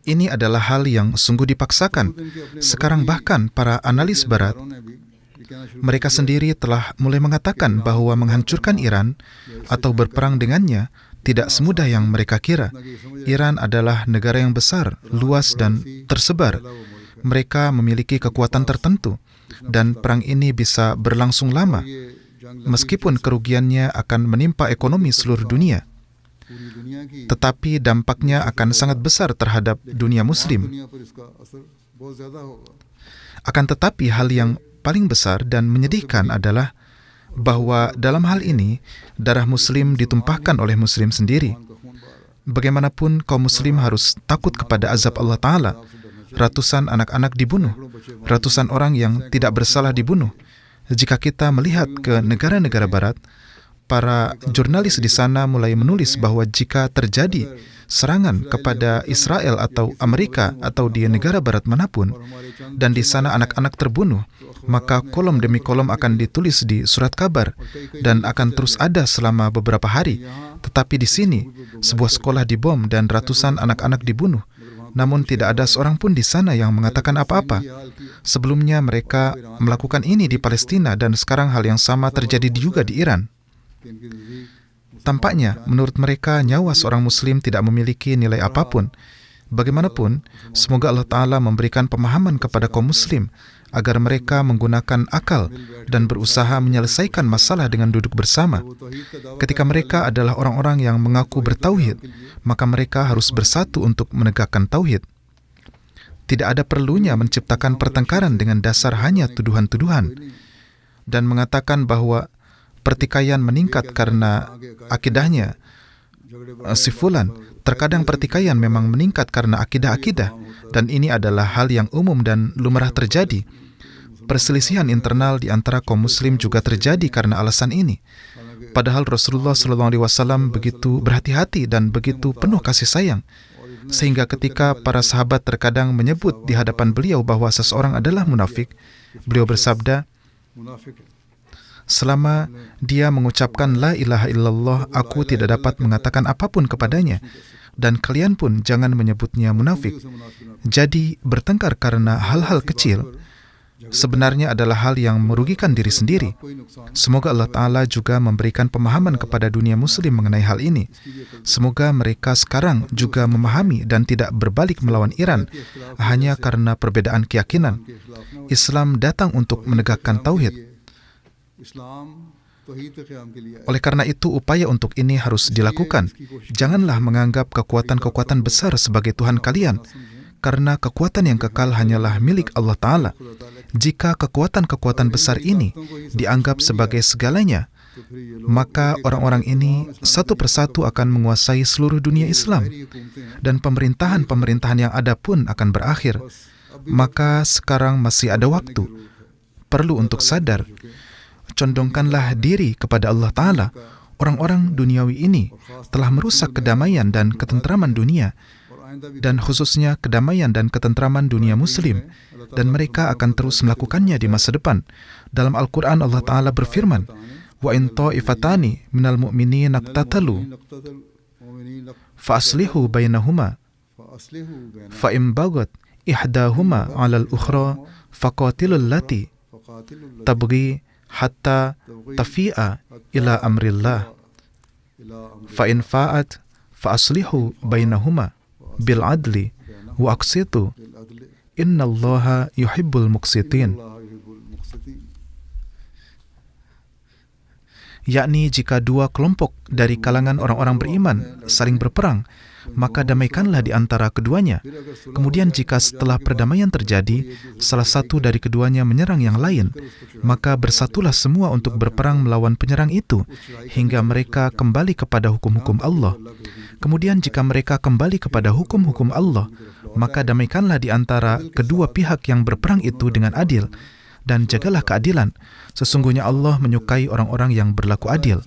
S3: Ini adalah hal yang sungguh dipaksakan. Sekarang bahkan para analis barat,
S1: ने भी ये कहना शुरू
S3: mereka sendiri telah mulai mengatakan bahwa menghancurkan Iran atau berperang dengannya tidak semudah yang mereka kira. Iran adalah negara yang besar, luas, dan tersebar. Mereka memiliki kekuatan tertentu, dan perang ini bisa berlangsung lama,
S1: ये जंग
S3: meskipun kerugiannya akan menimpa ekonomi seluruh dunia.
S1: पूरी दुनिया की
S3: Tetapi dampaknya akan sangat besar terhadap dunia Muslim.
S1: दुनिया पर इसका असर बहुत ज्यादा होगा
S3: Akan tetapi hal yang paling besar dan menyedihkan adalah bahwa dalam hal ini darah Muslim ditumpahkan oleh Muslim sendiri.
S1: उनका खून बहा रहा है
S3: Bagaimanapun kaum Muslim harus takut kepada azab Allah Ta'ala. Ratusan anak-anak dibunuh, ratusan orang yang tidak bersalah dibunuh. Jika kita melihat ke negara-negara barat, para jurnalis di sana mulai menulis bahwa jika terjadi serangan kepada Israel atau Amerika atau di negara barat manapun, dan di sana anak-anak terbunuh, maka kolom demi kolom akan ditulis di surat kabar dan akan terus ada selama beberapa hari. Tetapi di sini, sebuah sekolah dibom dan ratusan anak-anak dibunuh. Namun tidak ada seorang pun di sana yang mengatakan apa-apa. Sebelumnya mereka melakukan ini di Palestina dan sekarang hal yang sama terjadi juga di Iran.
S1: कि इनके नजदीक
S3: Tampaknya, menurut mereka, nyawa seorang Muslim tidak memiliki nilai apapun. Bagaimanapun, semoga Allah Ta'ala memberikan pemahaman kepada kaum Muslim agar mereka menggunakan akal dan berusaha menyelesaikan masalah dengan duduk bersama. Ketika mereka adalah orang-orang yang mengaku bertauhid, maka mereka harus bersatu untuk menegakkan tauhid. Tidak ada perlunya menciptakan pertengkaran dengan dasar hanya tuduhan-tuduhan dan mengatakan bahwa pertikaian meningkat karena akidahnya si fulan. Terkadang pertikaian memang meningkat karena akidah-akidah, dan ini adalah hal yang umum dan lumrah terjadi. Perselisihan internal di antara kaum muslim juga terjadi karena alasan ini. Padahal Rasulullah SAW begitu berhati-hati dan begitu penuh kasih sayang, sehingga ketika para sahabat terkadang menyebut di hadapan beliau bahwa seseorang adalah munafik, beliau bersabda, selama dia mengucapkan la ilaha illallah, aku tidak dapat mengatakan apapun kepadanya, dan kalian pun jangan menyebutnya munafik. Jadi, bertengkar karena hal-hal kecil sebenarnya adalah hal yang merugikan diri sendiri. Semoga Allah Ta'ala juga memberikan pemahaman kepada dunia muslim mengenai hal ini. Semoga mereka sekarang juga memahami dan tidak berbalik melawan Iran hanya karena perbedaan keyakinan. Islam datang untuk menegakkan tauhid. Oleh karena itu, upaya untuk ini harus dilakukan. Janganlah menganggap kekuatan-kekuatan besar sebagai Tuhan kalian, karena kekuatan yang kekal hanyalah milik Allah Ta'ala. Jika kekuatan-kekuatan besar ini dianggap sebagai segalanya, maka orang-orang ini satu persatu akan menguasai seluruh dunia Islam, dan pemerintahan-pemerintahan yang ada pun akan berakhir. Maka sekarang masih ada waktu. Perlu untuk sadar. Condongkanlah diri kepada Allah Ta'ala. Orang-orang duniawi ini telah merusak kedamaian dan ketentraman dunia, dan khususnya kedamaian dan ketentraman dunia muslim, dan mereka akan terus melakukannya di masa depan. Dalam Al-Quran Allah Ta'ala berfirman, wa in ta'ifatani minal mu'minin iqtatalu fa aslihu bainahuma fa im bagat ihdahuma 'alal ukhra faqatilul lati tabghi hatta tafi'a ila amrillah fa in fa'at fa aslihu bainahuma bil adli wa aqsitu innallaha yuhibbul muqsitin. Yakni jika dua kelompok dari kalangan orang-orang beriman saling berperang, maka damaikanlah di antara keduanya. Kemudian jika setelah perdamaian terjadi, salah satu dari keduanya menyerang yang lain, maka bersatulah semua untuk berperang melawan penyerang itu, hingga mereka kembali kepada hukum-hukum Allah. Kemudian jika mereka kembali kepada hukum-hukum Allah, maka damaikanlah di antara kedua pihak yang berperang itu dengan adil, dan jagalah keadilan. Sesungguhnya Allah menyukai orang-orang yang berlaku adil.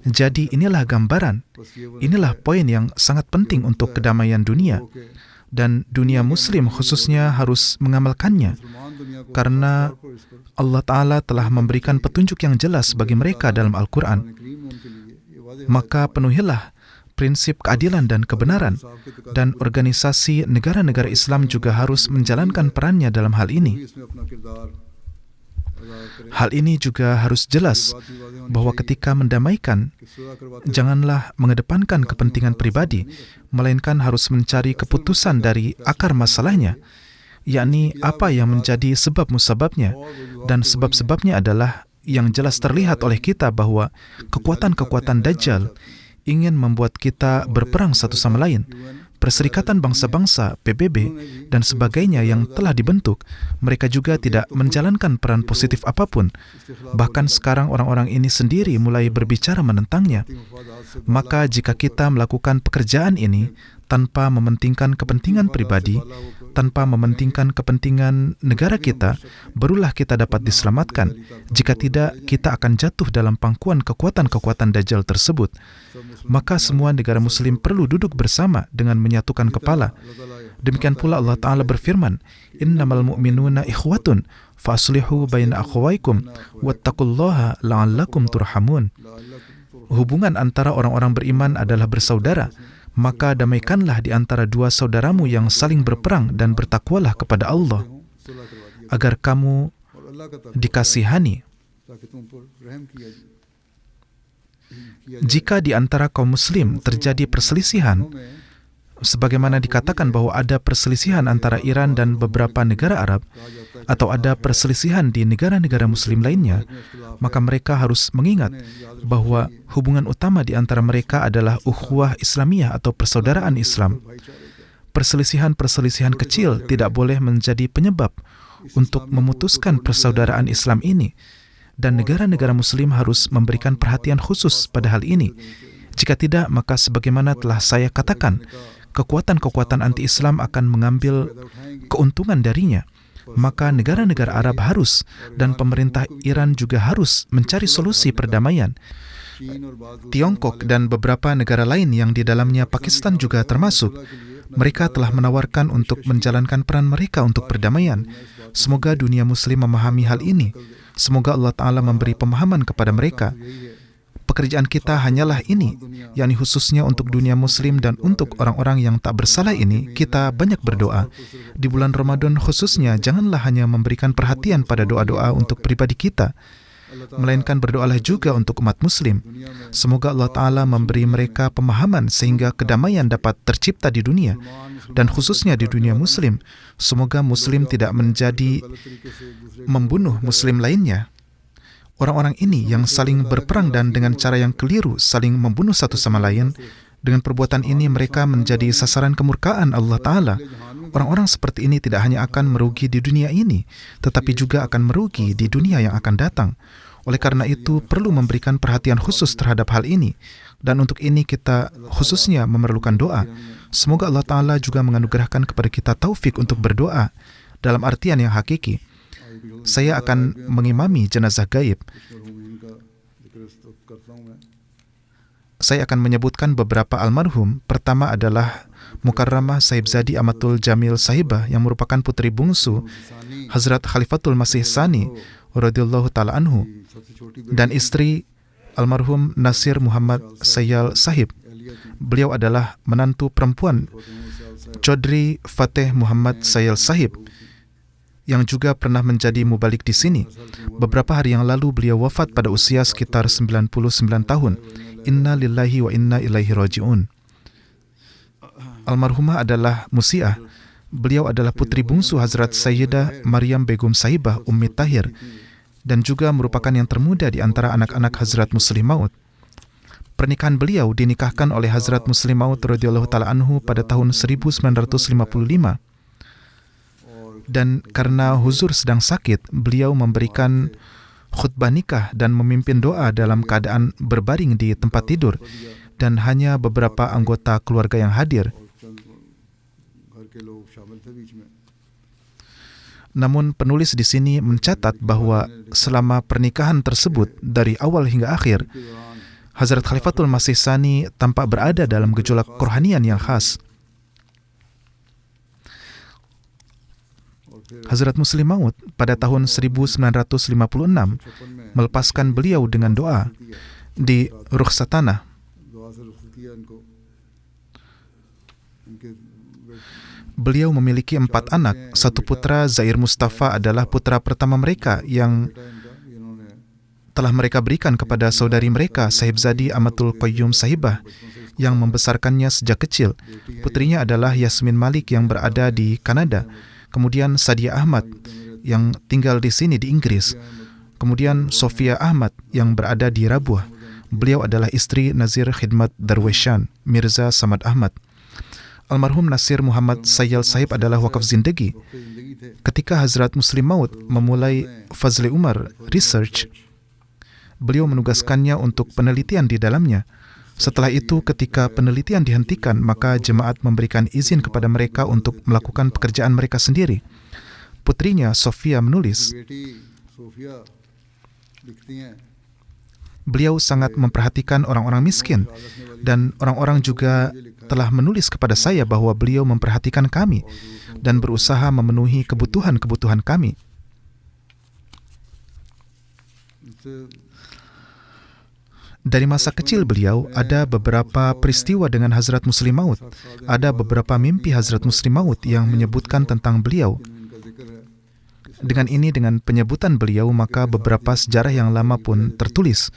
S3: Jadi inilah gambaran, inilah poin yang sangat penting untuk kedamaian dunia, dan dunia muslim khususnya harus mengamalkannya, karena Allah Ta'ala telah memberikan petunjuk yang jelas bagi mereka dalam Al-Quran. Maka penuhilah prinsip keadilan dan kebenaran, dan organisasi negara-negara Islam juga harus menjalankan perannya dalam hal ini. Hal ini juga harus jelas bahwa ketika mendamaikan, janganlah mengedepankan kepentingan pribadi, melainkan harus mencari keputusan dari akar masalahnya, yakni apa yang menjadi sebab musababnya, dan sebab-sebabnya adalah yang jelas terlihat oleh kita bahwa kekuatan-kekuatan Dajjal ingin membuat kita berperang satu sama lain. Perserikatan bangsa-bangsa, PBB, dan sebagainya yang telah dibentuk, mereka juga tidak menjalankan peran positif apapun. Bahkan sekarang orang-orang ini sendiri mulai berbicara menentangnya. Maka jika kita melakukan pekerjaan ini tanpa mementingkan kepentingan pribadi, tanpa mementingkan kepentingan negara kita, barulah kita dapat diselamatkan. Jika tidak, kita akan jatuh dalam pangkuan kekuatan-kekuatan Dajjal tersebut. Maka semua negara muslim perlu duduk bersama dengan menyatukan kepala. Demikian pula Allah Ta'ala berfirman, innamal mu'minuna ikhwatun faslihu baina akhwaikum wattaqullaha la'allakum turhamun. Hubungan antara orang-orang beriman adalah bersaudara, maka damaikanlah di antara dua saudaramu yang saling berperang, dan bertakwalah kepada Allah agar kamu dikasihani. Jika di antara kaum muslim terjadi perselisihan, sebagaimana dikatakan bahwa ada perselisihan antara Iran dan beberapa negara Arab, atau ada perselisihan di negara-negara Muslim lainnya, maka mereka harus mengingat bahwa hubungan utama di antara mereka adalah ukhuwah Islamiyah atau persaudaraan Islam. Perselisihan-perselisihan kecil tidak boleh menjadi penyebab untuk memutuskan persaudaraan Islam ini, dan negara-negara Muslim harus memberikan perhatian khusus pada hal ini. Jika tidak, maka sebagaimana telah saya katakan, kekuatan-kekuatan anti-Islam akan mengambil keuntungan darinya. Maka negara-negara Arab harus, dan pemerintah Iran juga harus mencari solusi perdamaian. Tiongkok dan beberapa negara lain yang di dalamnya Pakistan juga termasuk, mereka telah menawarkan untuk menjalankan peran mereka untuk perdamaian. Semoga dunia Muslim memahami hal ini. Semoga Allah Ta'ala memberi pemahaman kepada mereka. Pekerjaan kita hanyalah ini, yakni khususnya untuk dunia Muslim dan untuk orang-orang yang tak bersalah ini, kita banyak berdoa. Di bulan Ramadan khususnya, janganlah hanya memberikan perhatian pada doa-doa untuk pribadi kita, melainkan berdoalah juga untuk umat Muslim. Semoga Allah Ta'ala memberi mereka pemahaman sehingga kedamaian dapat tercipta di dunia, dan khususnya di dunia Muslim. Semoga Muslim tidak menjadi membunuh Muslim lainnya. Orang-orang ini yang saling berperang dan dengan cara yang keliru saling membunuh satu sama lain, dengan perbuatan ini mereka menjadi sasaran kemurkaan Allah Ta'ala. Orang-orang seperti ini tidak hanya akan merugi di dunia ini, tetapi juga akan merugi di dunia yang akan datang. Oleh karena itu, perlu memberikan perhatian khusus terhadap hal ini. Dan untuk ini kita khususnya memerlukan doa. Semoga Allah Ta'ala juga menganugerahkan kepada kita taufik untuk berdoa dalam artian yang hakiki. Saya akan mengimami jenazah gaib. Saya akan menyebutkan beberapa almarhum. Pertama adalah Mukarramah Sahibzadi Amatul Jamil Sahibah yang merupakan putri bungsu Hazrat Khalifatul Masih Sani radhiyallahu ta'ala anhu, dan istri almarhum Nasir Muhammad Sayyal Sahib. Beliau adalah menantu perempuan Chaudhry Fateh Muhammad Sayyal Sahib yang juga pernah menjadi mubalik di sini. Beberapa hari yang lalu beliau wafat pada usia sekitar 99 tahun. Inna lillahi wa inna ilaihi raji'un. Almarhumah adalah Musiah. Beliau adalah putri bungsu Hazrat Sayyidah Maryam Begum Sahibah Ummi Tahir, dan juga merupakan yang termuda di antara anak-anak Hazrat Muslim Maud. Pernikahan beliau dinikahkan oleh Hazrat Muslim Maud radhiyallahu ta'ala anhu pada tahun 1955. Dan karena huzur sedang sakit, beliau memberikan khutbah nikah dan memimpin doa dalam keadaan berbaring di tempat tidur, dan hanya beberapa anggota keluarga yang hadir. Namun penulis di sini mencatat bahwa selama pernikahan tersebut dari awal hingga akhir, Hazrat Khalifatul Masih Sani tampak berada dalam gejolak kerohanian yang khas. Hazrat Muslim Maud pada tahun 1956 melepaskan beliau dengan doa di Rukhsatanah. Beliau memiliki 4 anak. Satu putra, Zair Mustafa, adalah putra pertama mereka yang telah mereka berikan kepada saudari mereka, Sahibzadi Amatul Qayyum Sahibah, yang membesarkannya sejak kecil. Putrinya adalah Yasmin Malik yang berada di Kanada. Kemudian Sadia Ahmad yang tinggal di sini di Inggris. Kemudian Sofia Ahmad yang berada di Rabuah. Beliau adalah istri Nazir Khidmat Darweshan, Mirza Samad Ahmad. Almarhum Nasir Muhammad Sayyal Sahib adalah wakaf zindagi. Ketika Hazrat Muslim Maud memulai Fazli Umar Research, beliau menugaskannya untuk penelitian di dalamnya. Setelah itu, ketika penelitian dihentikan, maka jemaat memberikan izin kepada mereka untuk melakukan pekerjaan mereka sendiri. Putrinya, Sofia, menulis, beliau sangat memperhatikan orang-orang miskin, dan orang-orang juga telah menulis kepada saya bahwa beliau memperhatikan kami dan berusaha memenuhi kebutuhan-kebutuhan kami. Dari masa kecil beliau, ada beberapa peristiwa dengan Hazrat Muslim Maud. Ada beberapa mimpi Hazrat Muslim Maud yang menyebutkan tentang beliau. Dengan penyebutan beliau, maka beberapa sejarah yang lama pun tertulis.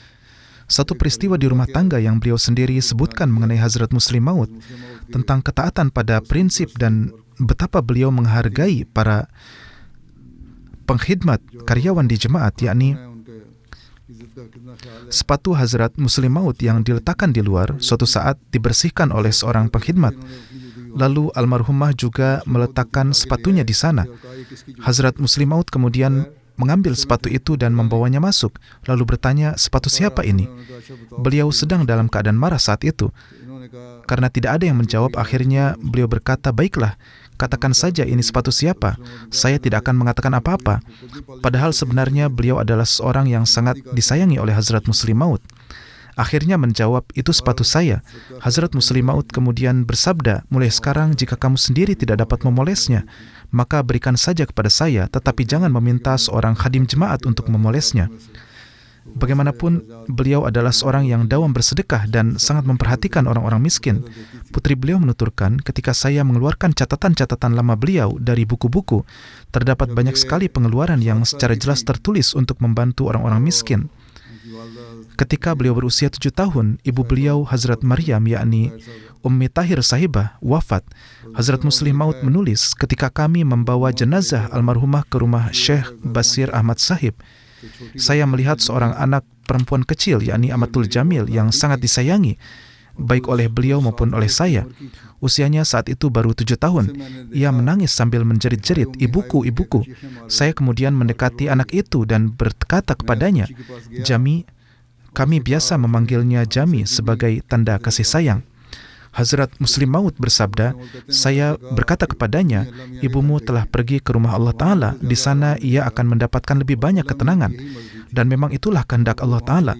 S3: Satu peristiwa di rumah tangga yang beliau sendiri sebutkan mengenai Hazrat Muslim Maud tentang ketaatan pada prinsip dan betapa beliau menghargai para pengkhidmat karyawan di jemaat, yakni sepatu Hazrat Muslim Maud yang diletakkan di luar suatu saat dibersihkan oleh seorang pengkhidmat. Lalu almarhumah juga meletakkan sepatunya di sana. Hazrat Muslim Maud kemudian mengambil sepatu itu dan membawanya masuk, lalu bertanya, sepatu siapa ini? Beliau sedang dalam keadaan marah saat itu. Karena tidak ada yang menjawab, akhirnya beliau berkata, baiklah, katakan saja ini sepatu siapa. Saya tidak akan mengatakan apa-apa. Padahal sebenarnya beliau adalah seorang yang sangat disayangi oleh Hazrat Muslim Maud. Akhirnya menjawab, itu sepatu saya. Hazrat Muslim Maud kemudian bersabda, mulai sekarang jika kamu sendiri tidak dapat memolesnya, maka berikan saja kepada saya, tetapi jangan meminta seorang khadim jemaat untuk memolesnya. Bagaimanapun, beliau adalah seorang yang dawam bersedekah dan sangat memperhatikan orang-orang miskin. Putri beliau menuturkan, ketika saya mengeluarkan catatan-catatan lama beliau dari buku-buku, terdapat banyak sekali pengeluaran yang secara jelas tertulis untuk membantu orang-orang miskin. Ketika beliau berusia 7 tahun, ibu beliau Hazrat Maryam, yakni Ummi Tahir Sahibah, wafat. Hazrat Muslim Maud menulis, ketika kami membawa jenazah almarhumah ke rumah Syekh Basir Ahmad Sahib, saya melihat seorang anak perempuan kecil, yakni Amatul Jamil, yang sangat disayangi, baik oleh beliau maupun oleh saya. Usianya saat itu baru 7 tahun. Ia menangis sambil menjerit-jerit, ibuku, ibuku. Saya kemudian mendekati anak itu dan berkata kepadanya, Jami. Kami biasa memanggilnya Jami sebagai tanda kasih sayang. Hazrat Muslim Maud bersabda, saya berkata kepadanya, ibumu telah pergi ke rumah Allah Ta'ala. Di sana ia akan mendapatkan lebih banyak ketenangan. Dan memang itulah kehendak Allah Ta'ala.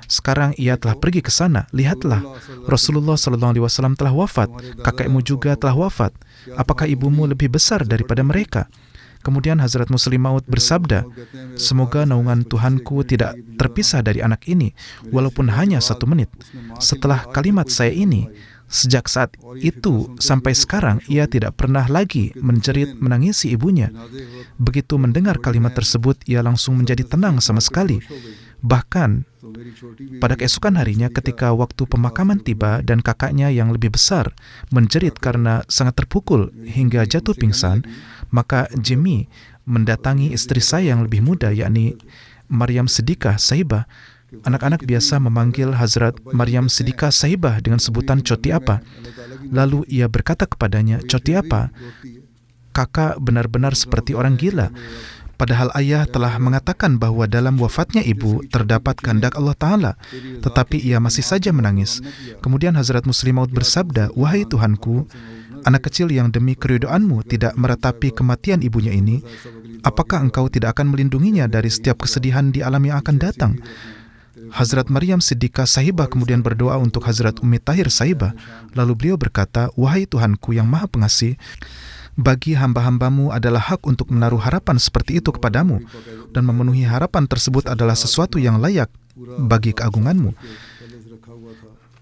S3: Sekarang ia telah pergi ke sana. Lihatlah, Rasulullah SAW telah wafat. Kakekmu juga telah wafat. Apakah ibumu lebih besar daripada mereka? Kemudian Hazrat Muslim Maud bersabda, semoga naungan Tuhanku tidak terpisah dari anak ini, walaupun hanya 1 menit. Setelah kalimat saya ini, sejak saat itu sampai sekarang, ia tidak pernah lagi menjerit menangisi ibunya. Begitu mendengar kalimat tersebut, ia langsung menjadi tenang sama sekali. Bahkan, pada keesokan harinya ketika waktu pemakaman tiba dan kakaknya yang lebih besar menjerit karena sangat terpukul hingga jatuh pingsan, maka Jimmy mendatangi istri saya yang lebih muda, yakni Maryam Siddiqah Sahibah. Anak-anak biasa memanggil Hazrat Maryam Siddiqah Sahibah dengan sebutan Choti apa. Lalu ia berkata kepadanya, Choti apa? Kakak benar-benar seperti orang gila. Padahal ayah telah mengatakan bahwa dalam wafatnya ibu terdapat kehendak Allah Ta'ala, tetapi ia masih saja menangis. Kemudian Hazrat Muslim Maud bersabda, wahai Tuhanku, anak kecil yang demi keridoanmu tidak meratapi kematian ibunya ini, apakah engkau tidak akan melindunginya dari setiap kesedihan di alam yang akan datang? Hazrat Maryam Siddiqah Sahibah kemudian berdoa untuk Hazrat Ummi Tahir Sahibah. Lalu beliau berkata, wahai Tuhanku yang maha pengasih, bagi hamba-hambamu adalah hak untuk menaruh harapan seperti itu kepadamu, dan memenuhi harapan tersebut adalah sesuatu yang layak bagi keagunganmu.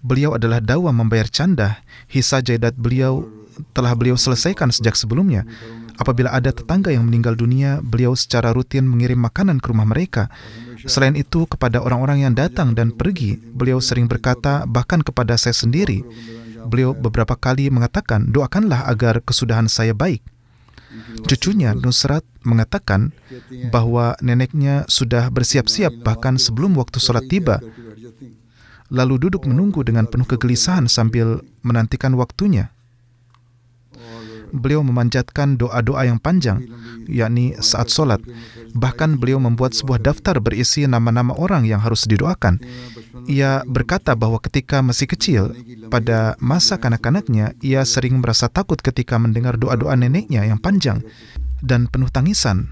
S3: Beliau adalah dawa membayar canda. Hisa jaidat beliau telah beliau selesaikan sejak sebelumnya. Apabila ada tetangga yang meninggal dunia, beliau secara rutin mengirim makanan ke rumah mereka. Selain itu, kepada orang-orang yang datang dan pergi, beliau sering berkata, bahkan kepada saya sendiri, beliau beberapa kali mengatakan, doakanlah agar kesudahan saya baik. Cucunya Nusrat mengatakan bahwa neneknya sudah bersiap-siap bahkan sebelum waktu sholat tiba, lalu duduk menunggu dengan penuh kegelisahan sambil menantikan waktunya. Beliau memanjatkan doa-doa yang panjang, yakni saat sholat. Bahkan beliau membuat sebuah daftar berisi nama-nama orang yang harus didoakan. Ia berkata bahwa ketika masih kecil, pada masa kanak-kanaknya, ia sering merasa takut ketika mendengar doa-doa neneknya yang panjang dan penuh tangisan.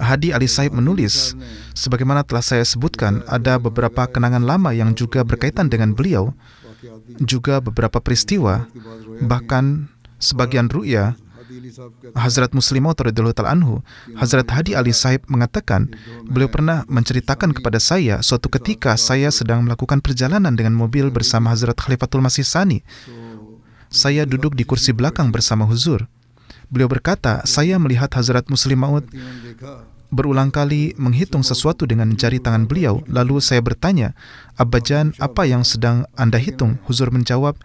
S3: Hadi Ali Sahib menulis, sebagaimana telah saya sebutkan, ada beberapa kenangan lama yang juga berkaitan dengan beliau, juga beberapa peristiwa, bahkan sebagian ru'ya. Hazrat Muslim Maud radhiyallahu ta'ala anhu, Hazrat Hadi Ali Sahib mengatakan, beliau pernah menceritakan kepada saya suatu ketika saya sedang melakukan perjalanan dengan mobil bersama Hazrat Khalifatul Masih Sani. Saya duduk di kursi belakang bersama Huzur. Beliau berkata, saya melihat Hazrat Muslim Maud berulang kali menghitung sesuatu dengan jari tangan beliau. Lalu saya bertanya, "Abbajan, apa yang sedang Anda hitung?" Huzur menjawab,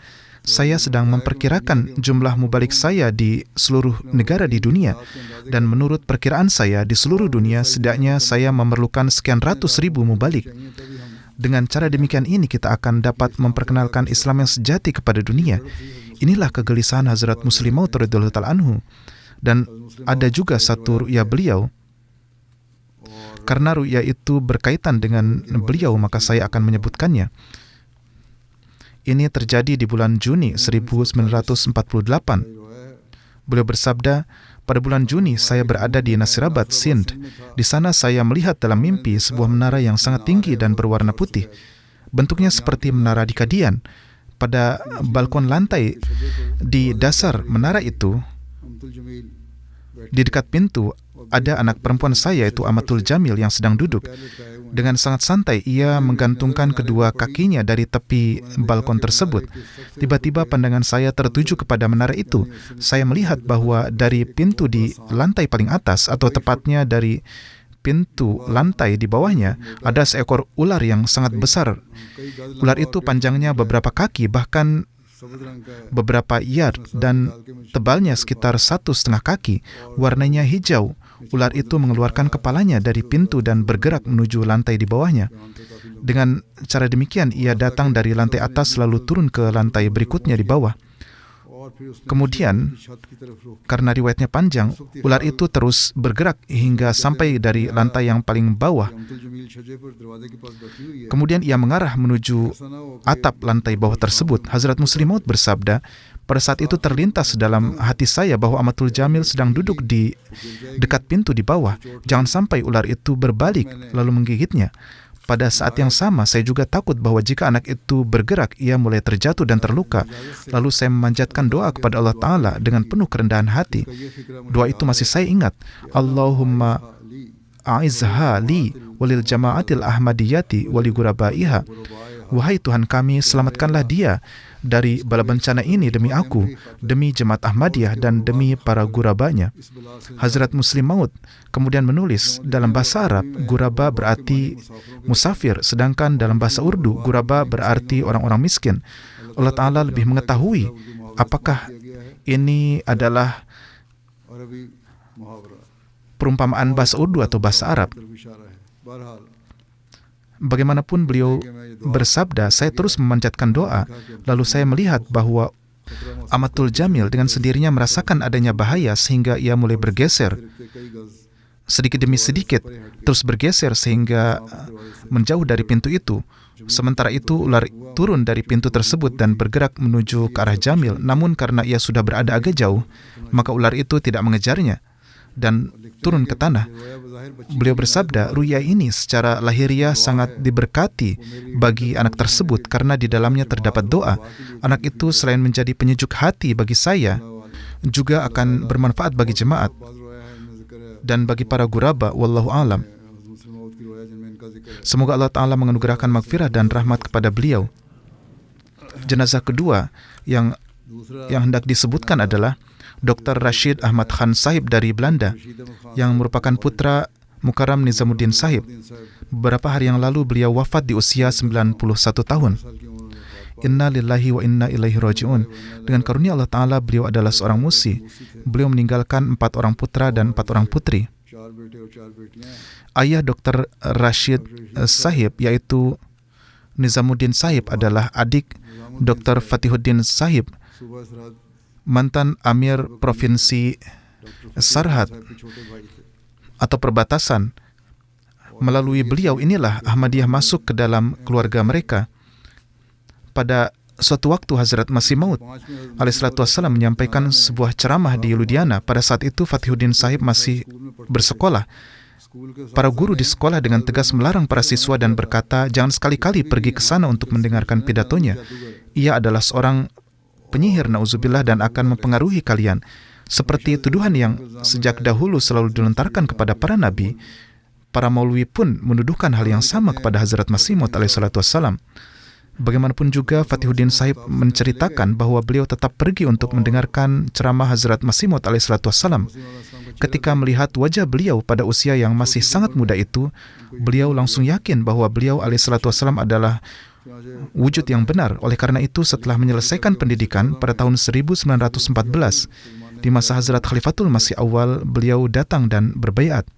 S3: "Saya sedang memperkirakan jumlah mubalik saya di seluruh negara di dunia. Dan menurut perkiraan saya, di seluruh dunia setidaknya saya memerlukan sekian ratus ribu mubalik. Dengan cara demikian ini kita akan dapat memperkenalkan Islam yang sejati kepada dunia." Inilah kegelisahan Hazrat Muslim Maud radhiyallahu ta'ala anhu. Dan ada juga satu ru'ya beliau. Karena ru'ya itu berkaitan dengan beliau, maka saya akan menyebutkannya. Ini terjadi di bulan Juni 1948. Beliau bersabda, "Pada bulan Juni saya berada di Nasirabad, Sindh. Di sana saya melihat dalam mimpi sebuah menara yang sangat tinggi dan berwarna putih. Bentuknya seperti menara di Kadian. Pada balkon lantai di dasar menara itu, di dekat pintu, ada anak perempuan saya, yaitu Amatul Jamil, yang sedang duduk. Dengan sangat santai, ia menggantungkan kedua kakinya dari tepi balkon tersebut. Tiba-tiba pandangan saya tertuju kepada menara itu. Saya melihat bahwa dari pintu di lantai paling atas, atau tepatnya dari pintu lantai di bawahnya, ada seekor ular yang sangat besar. Ular itu panjangnya beberapa kaki, bahkan beberapa yard, dan tebalnya sekitar 1,5 kaki. Warnanya hijau. Ular itu mengeluarkan kepalanya dari pintu dan bergerak menuju lantai di bawahnya. Dengan cara demikian, ia datang dari lantai atas lalu turun ke lantai berikutnya di bawah. Kemudian, karena riwayatnya panjang, ular itu terus bergerak hingga sampai dari lantai yang paling bawah. Kemudian ia mengarah menuju atap lantai bawah tersebut. Hazrat Muslim Maud bersabda, "Pada saat itu terlintas dalam hati saya bahwa Amatul Jamil sedang duduk di dekat pintu di bawah. Jangan sampai ular itu berbalik lalu menggigitnya. Pada saat yang sama, saya juga takut bahwa jika anak itu bergerak, ia mulai terjatuh dan terluka. Lalu saya memanjatkan doa kepada Allah Ta'ala dengan penuh kerendahan hati. Doa itu masih saya ingat. Allahumma a'izha li walil jama'atil ahmadiyati wali gurabaiha. Wahai Tuhan kami, selamatkanlah dia dari bala bencana ini demi aku, demi Jemaat Ahmadiyah, dan demi para gurabanya." Hazrat Muslim Maud kemudian menulis, dalam bahasa Arab, guraba berarti musafir, sedangkan dalam bahasa Urdu, guraba berarti orang-orang miskin. Allah Ta'ala lebih mengetahui apakah ini adalah perumpamaan bahasa Urdu atau bahasa Arab. Bagaimanapun beliau bersabda, saya terus memanjatkan doa. Lalu saya melihat bahwa Amatul Jamil dengan sendirinya merasakan adanya bahaya sehingga ia mulai bergeser. Sedikit demi sedikit, terus bergeser sehingga menjauh dari pintu itu. Sementara itu, ular turun dari pintu tersebut dan bergerak menuju ke arah Jamil. Namun karena ia sudah berada agak jauh, maka ular itu tidak mengejarnya dan turun ke tanah. Beliau bersabda, ru'ya ini secara lahiriah sangat diberkati bagi anak tersebut karena di dalamnya terdapat doa. Anak itu selain menjadi penyejuk hati bagi saya, juga akan bermanfaat bagi jemaat dan bagi para guraba. Wallahu alam. Semoga Allah Ta'ala menganugerahkan maghfirah dan rahmat kepada beliau. Jenazah kedua yang hendak disebutkan adalah Dr. Rashid Ahmad Khan Sahib dari Belanda, yang merupakan putra Mukarram Nizamuddin Sahib. Beberapa hari yang lalu beliau wafat di usia 91 tahun. Inna lillahi wa inna ilaihi raji'un. Dengan karunia Allah Ta'ala, beliau adalah seorang musi. Beliau meninggalkan 4 orang putra dan 4 orang putri. Ayah Dr. Rashid Sahib, yaitu Nizamuddin Sahib, adalah adik Dr. Fatihuddin Sahib, mantan Amir Provinsi Sarhad atau perbatasan. Melalui beliau inilah Ahmadiyah masuk ke dalam keluarga mereka. Pada suatu waktu Hazrat Masih Maud alaihissalatu wassalam menyampaikan sebuah ceramah di Ludhiana. Pada saat itu Fatihuddin Sahib masih bersekolah. Para guru di sekolah dengan tegas melarang para siswa dan berkata, jangan sekali-kali pergi ke sana untuk mendengarkan pidatonya. Ia adalah seorang penyihir, na'udzubillah, dan akan mempengaruhi kalian. Seperti tuduhan yang sejak dahulu selalu dilontarkan kepada para nabi, para maulwi pun menuduhkan hal yang sama kepada Hazrat Masih Maud alaihissalatu wassalam. Bagaimanapun juga, Fatihuddin Sahib menceritakan bahwa beliau tetap pergi untuk mendengarkan ceramah Hazrat Masih Maud alaihissalam. Ketika melihat wajah beliau pada usia yang masih sangat muda itu, beliau langsung yakin bahwa beliau alaihissalam adalah wujud yang benar. Oleh karena itu, setelah menyelesaikan pendidikan pada tahun 1914, di masa Hazrat Khalifatul Masih Awal, beliau datang dan berbaiat.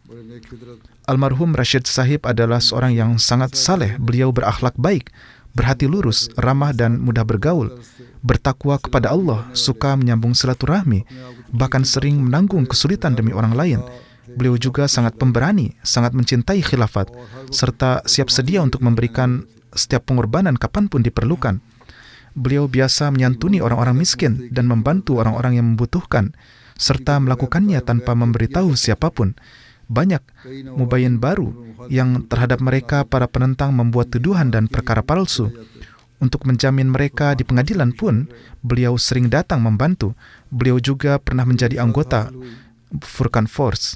S3: Almarhum Rashid Sahib adalah seorang yang sangat saleh. Beliau berakhlak baik, berhati lurus, ramah dan mudah bergaul, bertakwa kepada Allah, suka menyambung silaturahmi, bahkan sering menanggung kesulitan demi orang lain. Beliau juga sangat pemberani, sangat mencintai khilafat, serta siap sedia untuk memberikan setiap pengorbanan kapanpun diperlukan. Beliau biasa menyantuni orang-orang miskin dan membantu orang-orang yang membutuhkan, serta melakukannya tanpa memberitahu siapapun. Banyak mubayyin baru yang terhadap mereka para penentang membuat tuduhan dan perkara palsu. Untuk menjamin mereka di pengadilan pun, beliau sering datang membantu. Beliau juga pernah menjadi anggota Furqan Force.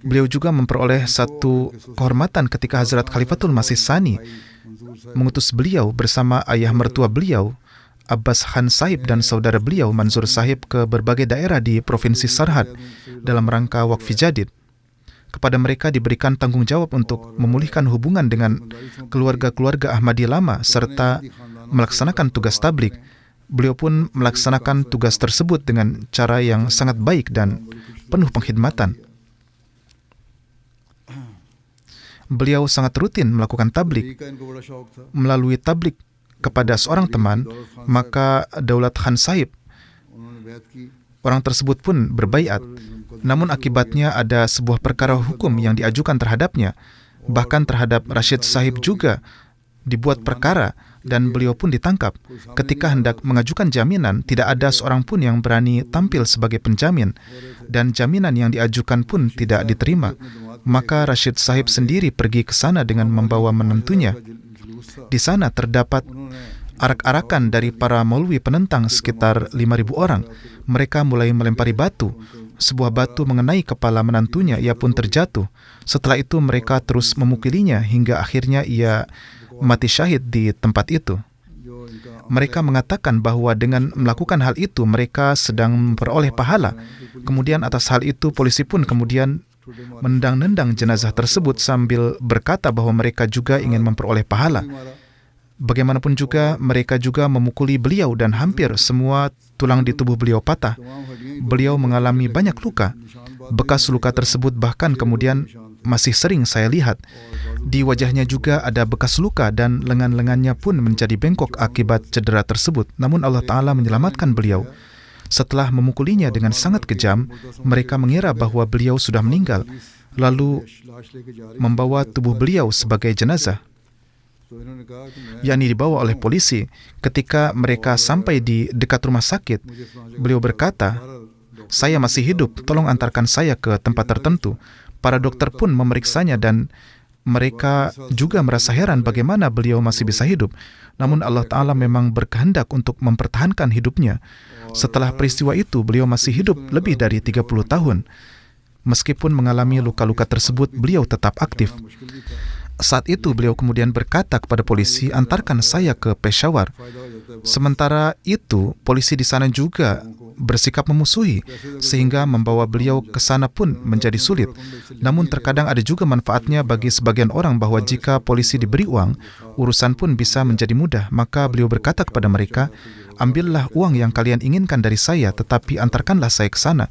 S3: Beliau juga memperoleh satu kehormatan ketika Hazrat Khalifatul Masih Tsani mengutus beliau bersama ayah mertua beliau, Abbas Khan Sahib, dan saudara beliau Mansur Sahib ke berbagai daerah di Provinsi Sarhad dalam rangka Waqf Jadid. Kepada mereka diberikan tanggung jawab untuk memulihkan hubungan dengan keluarga-keluarga Ahmadi lama serta melaksanakan tugas tabligh. Beliau pun melaksanakan tugas tersebut dengan cara yang sangat baik dan penuh pengkhidmatan. Beliau sangat rutin melakukan tabligh. Melalui tabligh kepada seorang teman, maka Daulat Khan Sahib, orang tersebut pun berbaiat. Namun akibatnya ada sebuah perkara hukum yang diajukan terhadapnya. Bahkan terhadap Rashid Sahib juga dibuat perkara dan beliau pun ditangkap. Ketika hendak mengajukan jaminan, tidak ada seorang pun yang berani tampil sebagai penjamin, dan jaminan yang diajukan pun tidak diterima. Maka Rashid Sahib sendiri pergi ke sana dengan membawa menantunya. Di sana terdapat arak-arakan dari para maulwi penentang sekitar 5.000 orang. Mereka mulai melempari batu. Sebuah batu mengenai kepala menantunya, ia pun terjatuh. Setelah itu mereka terus memukulinya hingga akhirnya ia mati syahid di tempat itu. Mereka mengatakan bahwa dengan melakukan hal itu mereka sedang memperoleh pahala. Kemudian atas hal itu polisi pun kemudian menendang-nendang jenazah tersebut sambil berkata bahwa mereka juga ingin memperoleh pahala. Bagaimanapun juga mereka juga memukuli beliau dan hampir semua tulang di tubuh beliau patah. Beliau mengalami banyak luka. Bekas luka tersebut bahkan kemudian masih sering saya lihat. Di wajahnya juga ada bekas luka dan lengan-lengannya pun menjadi bengkok akibat cedera tersebut. Namun Allah Ta'ala menyelamatkan beliau. Setelah memukulinya dengan sangat kejam, mereka mengira bahwa beliau sudah meninggal, lalu membawa tubuh beliau sebagai jenazah, yakni dibawa oleh polisi. Ketika mereka sampai di dekat rumah sakit, beliau berkata, "Saya masih hidup, tolong antarkan saya ke tempat tertentu." Para dokter pun memeriksanya dan mereka juga merasa heran bagaimana beliau masih bisa hidup. Namun Allah Ta'ala memang berkehendak untuk mempertahankan hidupnya. Setelah peristiwa itu, beliau masih hidup lebih dari 30 tahun. Meskipun mengalami luka-luka tersebut, beliau tetap aktif. Saat itu beliau kemudian berkata kepada polisi, "Antarkan saya ke Peshawar." Sementara itu, polisi di sana juga bersikap memusuhi, sehingga membawa beliau ke sana pun menjadi sulit. Namun terkadang ada juga manfaatnya bagi sebagian orang bahwa jika polisi diberi uang, urusan pun bisa menjadi mudah. Maka beliau berkata kepada mereka, "Ambillah uang yang kalian inginkan dari saya, tetapi antarkanlah saya ke sana."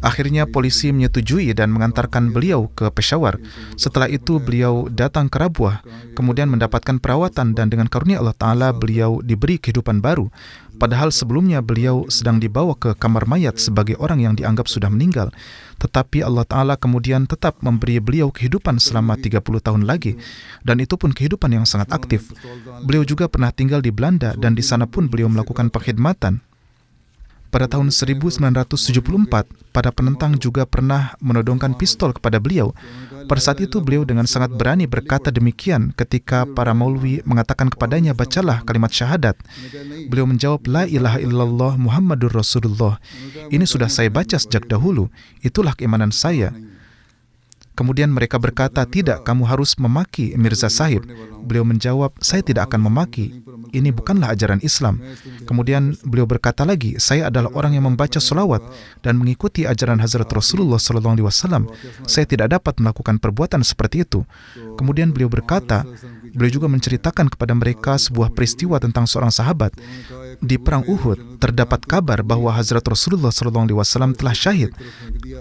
S3: Akhirnya polisi menyetujui dan mengantarkan beliau ke Peshawar. Setelah itu beliau datang ke Rabuah, kemudian mendapatkan perawatan dan dengan karunia Allah Ta'ala beliau diberi kehidupan baru. Padahal sebelumnya beliau sedang dibawa ke kamar mayat sebagai orang yang dianggap sudah meninggal. Tetapi Allah Ta'ala kemudian tetap memberi beliau kehidupan selama 30 tahun lagi. Dan itu pun kehidupan yang sangat aktif. Beliau juga pernah tinggal di Belanda dan di sana pun beliau melakukan perkhidmatan. Pada tahun 1974, para penentang juga pernah menodongkan pistol kepada beliau. Pada saat itu beliau dengan sangat berani berkata demikian ketika para maulwi mengatakan kepadanya, "Bacalah kalimat syahadat." Beliau menjawab, "La ilaha illallah Muhammadur Rasulullah." Ini sudah saya baca sejak dahulu. Itulah keimanan saya. Kemudian mereka berkata, tidak, kamu harus memaki Mirza Sahib. Beliau menjawab, saya tidak akan memaki. Ini bukanlah ajaran Islam. Kemudian beliau berkata lagi, saya adalah orang yang membaca solawat dan mengikuti ajaran Hazrat Rasulullah SAW. Saya tidak dapat melakukan perbuatan seperti itu. Kemudian beliau berkata, beliau juga menceritakan kepada mereka sebuah peristiwa tentang seorang sahabat. Di perang Uhud, terdapat kabar bahwa Hazrat Rasulullah SAW telah syahid.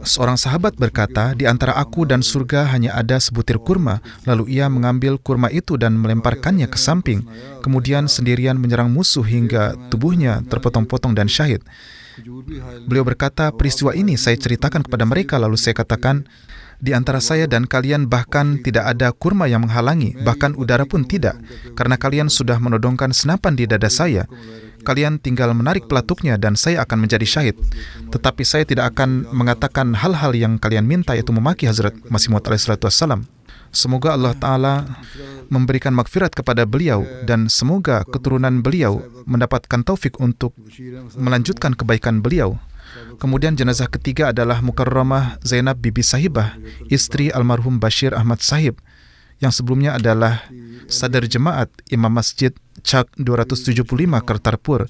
S3: Seorang sahabat berkata, di antara aku dan surga hanya ada sebutir kurma. Lalu ia mengambil kurma itu dan melemparkannya ke samping. Kemudian sendirian menyerang musuh hingga tubuhnya terpotong-potong dan syahid. Beliau berkata, peristiwa ini saya ceritakan kepada mereka, lalu saya katakan, di antara saya dan kalian bahkan tidak ada kurma yang menghalangi, bahkan udara pun tidak, karena kalian sudah menodongkan senapan di dada saya. Kalian tinggal menarik pelatuknya dan saya akan menjadi syahid. Tetapi saya tidak akan mengatakan hal-hal yang kalian minta, yaitu memaki Hazrat Masih Maud alaihissalam. Semoga Allah Ta'ala memberikan magfirat kepada beliau dan semoga keturunan beliau mendapatkan taufik untuk melanjutkan kebaikan beliau. Kemudian jenazah ketiga adalah Mukarramah Zainab Bibi Sahibah, istri almarhum Bashir Ahmad Sahib, yang sebelumnya adalah sadar jemaat Imam Masjid Chak 275 Kartarpur.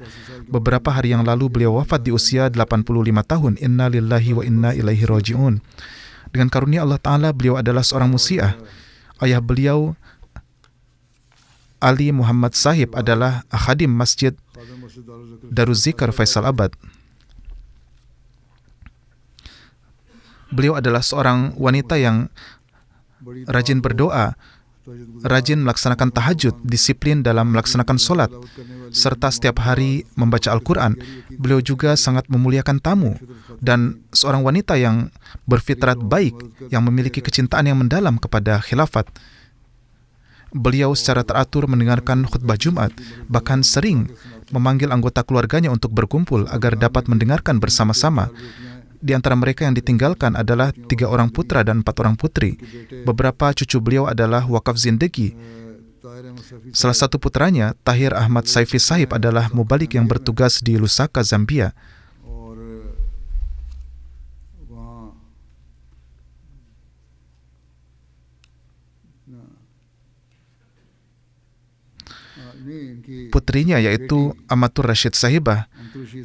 S3: Beberapa hari yang lalu beliau wafat di usia 85 tahun. Inna lillahi wa inna ilaihi raji'un. Dengan karunia Allah Ta'ala, beliau adalah seorang musiah. Ayah beliau, Ali Muhammad Sahib, adalah khadim Masjid Daruz Zikr Faisal Abad. Beliau adalah seorang wanita yang rajin berdoa, rajin melaksanakan tahajud, disiplin dalam melaksanakan sholat, serta setiap hari membaca Al-Quran. Beliau juga sangat memuliakan tamu dan seorang wanita yang berfitrat baik, yang memiliki kecintaan yang mendalam kepada khilafat. Beliau secara teratur mendengarkan khutbah Jumat, bahkan sering memanggil anggota keluarganya untuk berkumpul agar dapat mendengarkan bersama-sama. Di antara mereka yang ditinggalkan adalah 3 orang putra dan 4 orang putri. Beberapa cucu beliau adalah wakaf zindagi. Salah satu putranya, Tahir Ahmad Saifi Sahib, adalah mubalik yang bertugas di Lusaka, Zambia. Putrinya yaitu Amatur Rashid Sahibah,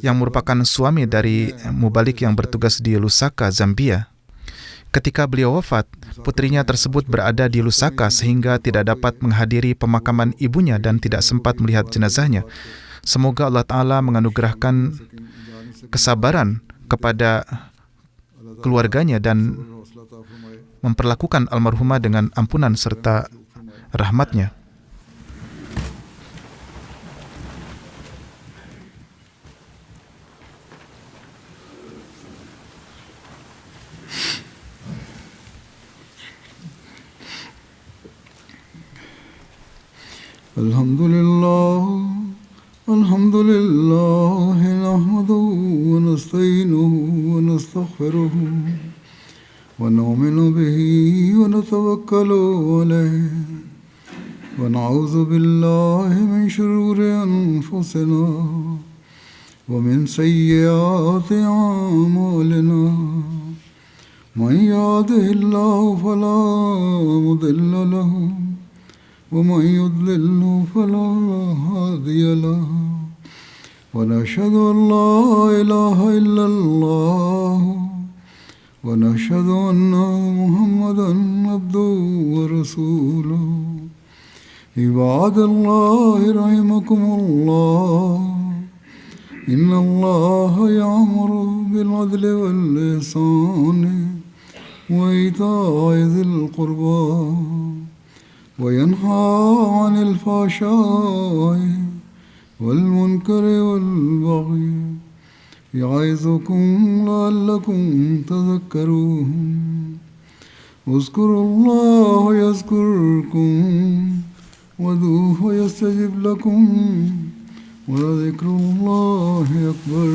S3: yang merupakan suami dari mubalik yang bertugas di Lusaka, Zambia. Ketika beliau wafat, putrinya tersebut berada di Lusaka sehingga tidak dapat menghadiri pemakaman ibunya dan tidak sempat melihat jenazahnya. Semoga Allah Ta'ala menganugerahkan kesabaran kepada keluarganya dan memperlakukan almarhumah dengan ampunan serta rahmatnya.
S1: Alhamdulillah, nahmaduhu wa nasta'inuhu wa nastaghfiruhu wa nu'minu bihi wa natawakkalu alayhi wa na'udzu billahi min shururi anfusina wa min sayyiati a'malina. Man yahdihillahu fala mudilla lahu ومن يضلل فلا هادي له ونشهد أن لا إله إلا الله ونشهد أن محمدا عبده ورسوله. عباد الله رحمكم الله إن الله يأمر بالعدل والإحسان وإيتاء ذي القربى وينهى عن الفحشاء والمنكر والبغي يعظكم لعلكم تذكرون. اذكروا الله يذكركم وادعوه يستجب لكم ولذكر الله أكبر.